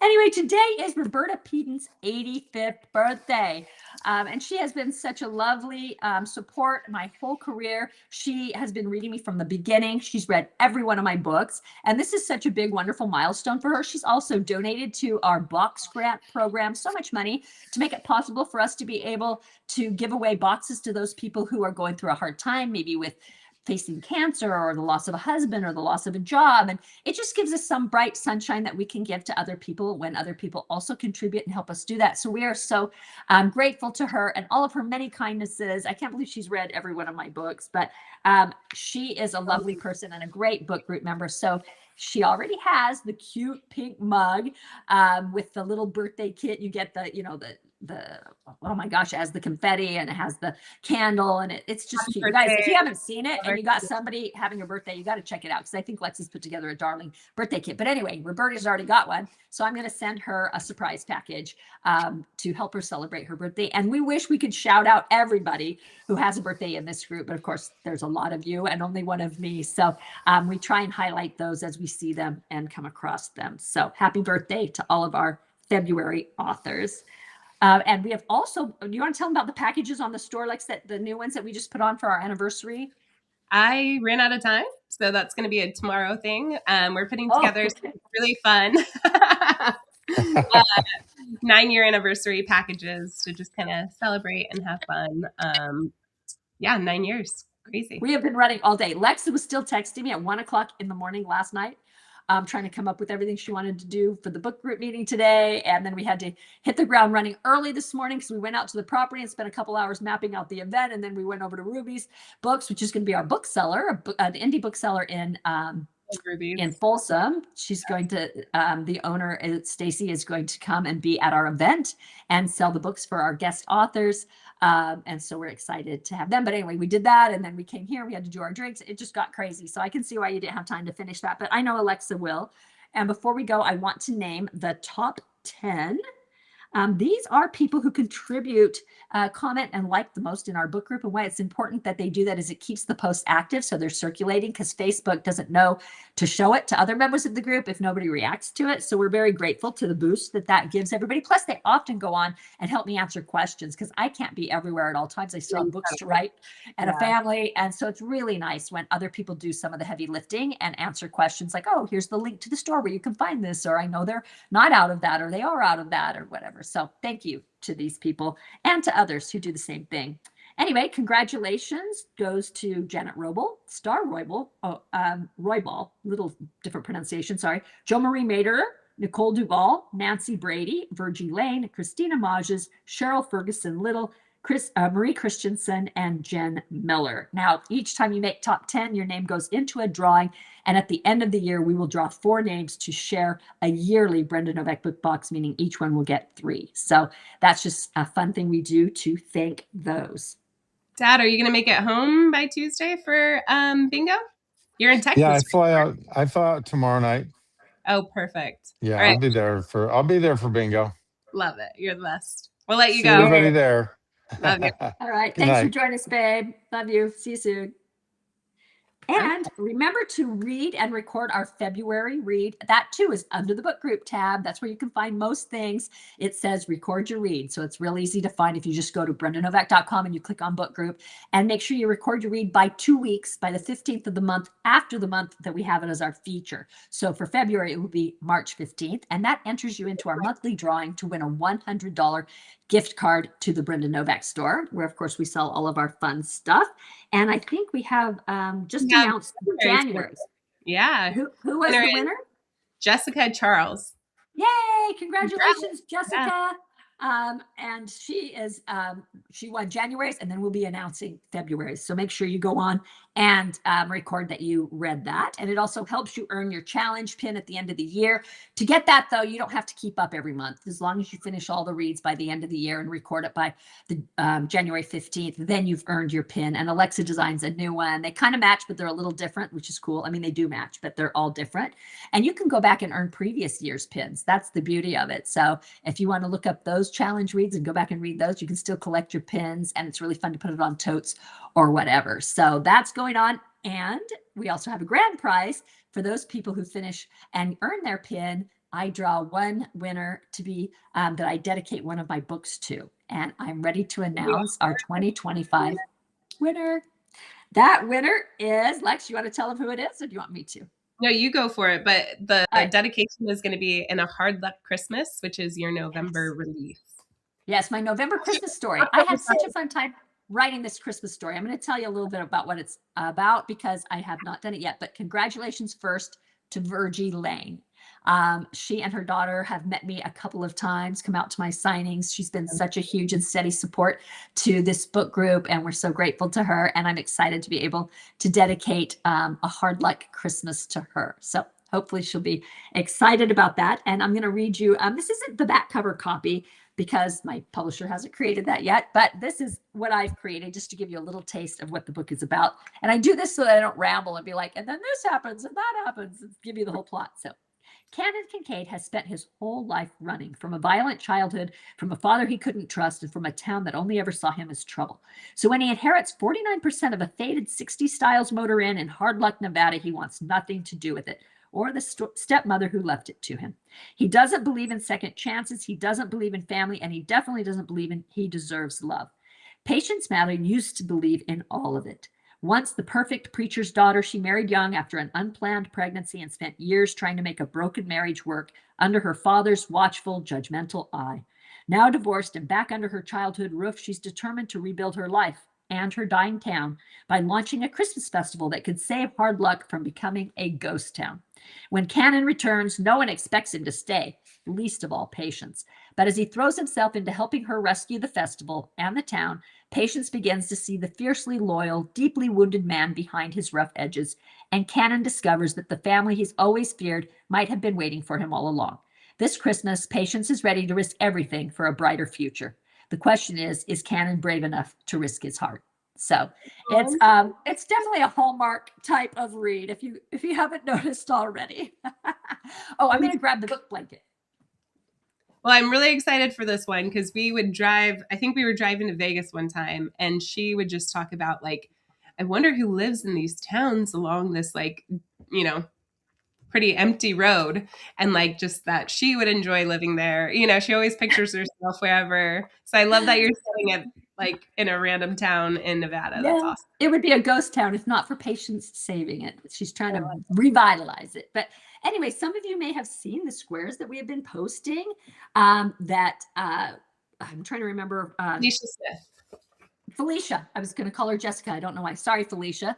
Anyway, today is Roberta Peden's 85th birthday. And she has been such a lovely support my whole career. She has been reading me from the beginning. She's read every one of my books. And this is such a big, wonderful milestone for her. She's also donated to our box grant program so much money to make it possible for us to be able to give away boxes to those people who are going through a hard time, maybe with facing cancer or the loss of a husband or the loss of a job. And it just gives us some bright sunshine that we can give to other people when other people also contribute and help us do that. So we are so grateful to her and all of her many kindnesses. I can't believe she's read every one of my books, but she is a lovely person and a great book group member. So she already has the cute pink mug with the little birthday kit. You get the oh my gosh, it has the confetti and it has the candle, and it's just cute. You guys, if you haven't seen it and you got somebody having a birthday, you got to check it out, because I think Lex has put together a darling birthday kit. But anyway, Roberta's already got one, so I'm going to send her a surprise package to help her celebrate her birthday. And we wish we could shout out everybody who has a birthday in this group, but of course there's a lot of you and only one of me, so we try and highlight those as we see them and come across them. So happy birthday to all of our February authors. And we have also, do you want to tell them about the packages on the store, like the new ones that we just put on for our anniversary? I ran out of time, so that's going to be a tomorrow thing. We're putting together some really fun 9-year anniversary packages to just kind of celebrate and have fun. 9 years. Crazy. We have been running all day. Lex was still texting me at 1:00 in the morning last night. trying to come up with everything she wanted to do for the book group meeting today. And then we had to hit the ground running early this morning because we went out to the property and spent a couple hours mapping out the event. And then we went over to Ruby's Books, which is going to be our bookseller, an indie bookseller in Folsom. She's going to, the owner, Stacy, is going to come and be at our event and sell the books for our guest authors. And so we're excited to have them. But anyway, we did that. And then we came here, we had to do our drinks. It just got crazy. So I can see why you didn't have time to finish that, but I know Alexa will. And before we go, I want to name the top 10. These are people who contribute, comment, and like the most in our book group. And why it's important that they do that is it keeps the posts active, so they're circulating, because Facebook doesn't know to show it to other members of the group if nobody reacts to it. So we're very grateful to the boost that that gives everybody. Plus, they often go on and help me answer questions because I can't be everywhere at all times. I still have books to write and a family. And so it's really nice when other people do some of the heavy lifting and answer questions like, oh, here's the link to the store where you can find this, or I know they're not out of that, or they are out of that, or whatever. So thank you to these people and to others who do the same thing. Anyway, congratulations goes to Janet Roble, Star Roybal, Roybal, little different pronunciation, sorry, Jo Marie Mader, Nicole Duval, Nancy Brady, Virgie Lane, Christina Mages, Cheryl Ferguson Little, Marie Christensen, and Jen Miller. Now, each time you make top 10, your name goes into a drawing. And at the end of the year, we will draw 4 names to share a yearly Brenda Novak book box, meaning each one will get 3. So that's just a fun thing we do to thank those. Dad, are you going to make it home by Tuesday for bingo? You're in Texas. Yeah, I fly out tomorrow night. Oh, perfect. Yeah, All right. I'll be there for bingo. Love it. You're the best. We'll let you See go. everybody there. Love you. All right. Good Thanks for night. joining us, babe. Love you. See you soon. And remember to read and record our February read. That too is under the book group tab. That's where you can find most things. It says record your read. So it's real easy to find if you just go to brendanovak.com and you click on book group, and make sure you record your read by 2 weeks, by the 15th of the month after the month that we have it as our feature. So for February, it will be March 15th. And that enters you into our monthly drawing to win a $100 gift card to the Brenda Novak store, where of course we sell all of our fun stuff. And I think we have just announced January. Yeah. Who was the winner? Jessica Charles. Yay! Congratulations, Jessica. Yeah. And she is she won January's, and then we'll be announcing February's. So make sure you go on and record that you read that. And it also helps you earn your challenge pin at the end of the year. To get that, though, you don't have to keep up every month. As long as you finish all the reads by the end of the year and record it by the January 15th, then you've earned your pin. And Alexa designs a new one. They kind of match, but they're a little different, which is cool. I mean, they do match, but they're all different. And you can go back and earn previous year's pins. That's the beauty of it. So if you want to look up those challenge reads and go back and read those, you can still collect your pins, and it's really fun to put it on totes or whatever. So that's going on. And we also have a grand prize for those people who finish and earn their pin. I draw one winner to be that I dedicate one of my books to, and I'm ready to announce our 2025 winner. That winner is Lex. You want to tell them who it is, or do you want me to? No, you go for it. But the dedication is going to be in A Hard Luck Christmas, which is your November release. Yes, my November Christmas story. I had such a fun time writing this Christmas story. I'm going to tell you a little bit about what it's about because I have not done it yet. But congratulations first to Virgie Lane. She and her daughter have met me a couple of times, come out to my signings. She's been such a huge and steady support to this book group, and we're so grateful to her. And I'm excited to be able to dedicate A Hard Luck Christmas to her. So hopefully she'll be excited about that. And I'm going to read you, this isn't the back cover copy because my publisher hasn't created that yet, but this is what I've created just to give you a little taste of what the book is about. And I do this so that I don't ramble and be like, and then this happens and that happens, and give you the whole plot. So Canon Kincaid has spent his whole life running from a violent childhood, from a father he couldn't trust, and from a town that only ever saw him as trouble. So when he inherits 49% of a faded 60 Styles Motor Inn in Hard Luck, Nevada, he wants nothing to do with it, or the stepmother who left it to him. He doesn't believe in second chances. He doesn't believe in family, and he definitely doesn't believe in he deserves love. Patience Mather used to believe in all of it. Once the perfect preacher's daughter, she married young after an unplanned pregnancy and spent years trying to make a broken marriage work under her father's watchful, judgmental eye. Now divorced and back under her childhood roof, she's determined to rebuild her life and her dying town by launching a Christmas festival that could save Hard Luck from becoming a ghost town. When Cannon returns, no one expects him to stay, least of all Patience. But as he throws himself into helping her rescue the festival and the town, Patience begins to see the fiercely loyal, deeply wounded man behind his rough edges, and Cannon discovers that the family he's always feared might have been waiting for him all along. This Christmas, Patience is ready to risk everything for a brighter future. The question is Cannon brave enough to risk his heart? So it's definitely a Hallmark type of read if you haven't noticed already. Oh, I'm gonna grab the book blanket. Well, I'm really excited for this one because we would drive, I think we were driving to Vegas one time, and she would just talk about, like, I wonder who lives in these towns along this, like, you know, pretty empty road, and like just that she would enjoy living there. You know, she always pictures herself wherever. So I love that you're setting it like in a random town in Nevada. That's awesome. It would be a ghost town if not for Patience saving it. She's trying to revitalize it. But anyway, some of you may have seen the squares that we have been posting. I'm trying to remember. Alicia Smith. Felicia. I was going to call her Jessica. I don't know why. Sorry, Felicia.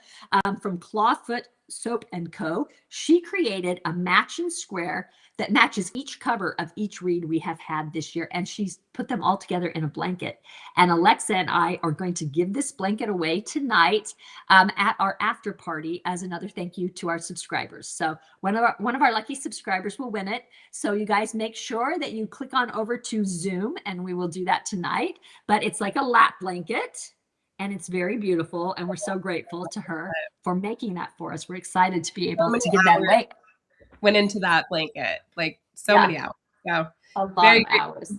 From Clawfoot Soap and Co. She created a matching square that matches each cover of each read we have had this year, and she's put them all together in a blanket. And Alexa and I are going to give this blanket away tonight at our after party as another thank you to our subscribers. So one of our lucky subscribers will win it. So you guys make sure that you click on over to Zoom, and we will do that tonight. But it's like a lap blanket, and it's very beautiful, and we're so grateful to her for making that for us. We're excited to be able to give that away. Went into that blanket, like many hours. So a lot of hours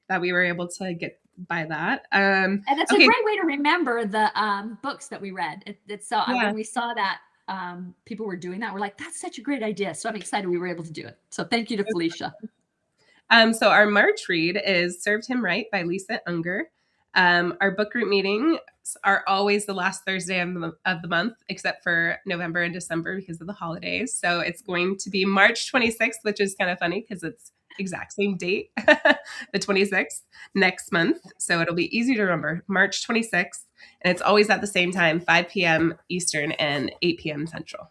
that we were able to get by that. And it's a great way to remember the books that we read. When we saw that people were doing that, we're like, that's such a great idea. So I'm excited we were able to do it. So thank you to Felicia. So our March read is Served Him Right by Lisa Unger. Our book group meetings are always the last Thursday of the month, except for November and December because of the holidays. So it's going to be March 26th, which is kind of funny because it's exact same date, the 26th next month. So it'll be easy to remember, March 26th. And it's always at the same time, 5 p.m. Eastern and 8 p.m. Central.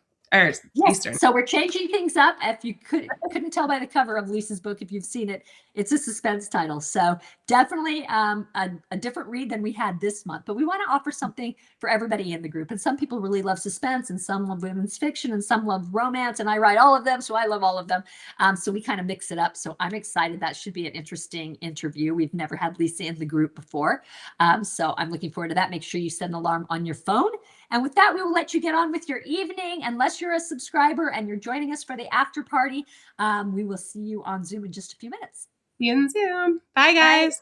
Eastern. So we're changing things up. If you couldn't tell by the cover of Lisa's book, if you've seen it, it's a suspense title. So definitely a different read than we had this month. But we want to offer something for everybody in the group. And some people really love suspense, and some love women's fiction, and some love romance. And I write all of them, so I love all of them. So we kind of mix it up. So I'm excited. That should be an interesting interview. We've never had Lisa in the group before. So I'm looking forward to that. Make sure you set an alarm on your phone. And with that, we will let you get on with your evening. Unless you're a subscriber and you're joining us for the after party, we will see you on Zoom in just a few minutes. See you on Zoom. Bye, guys. Bye.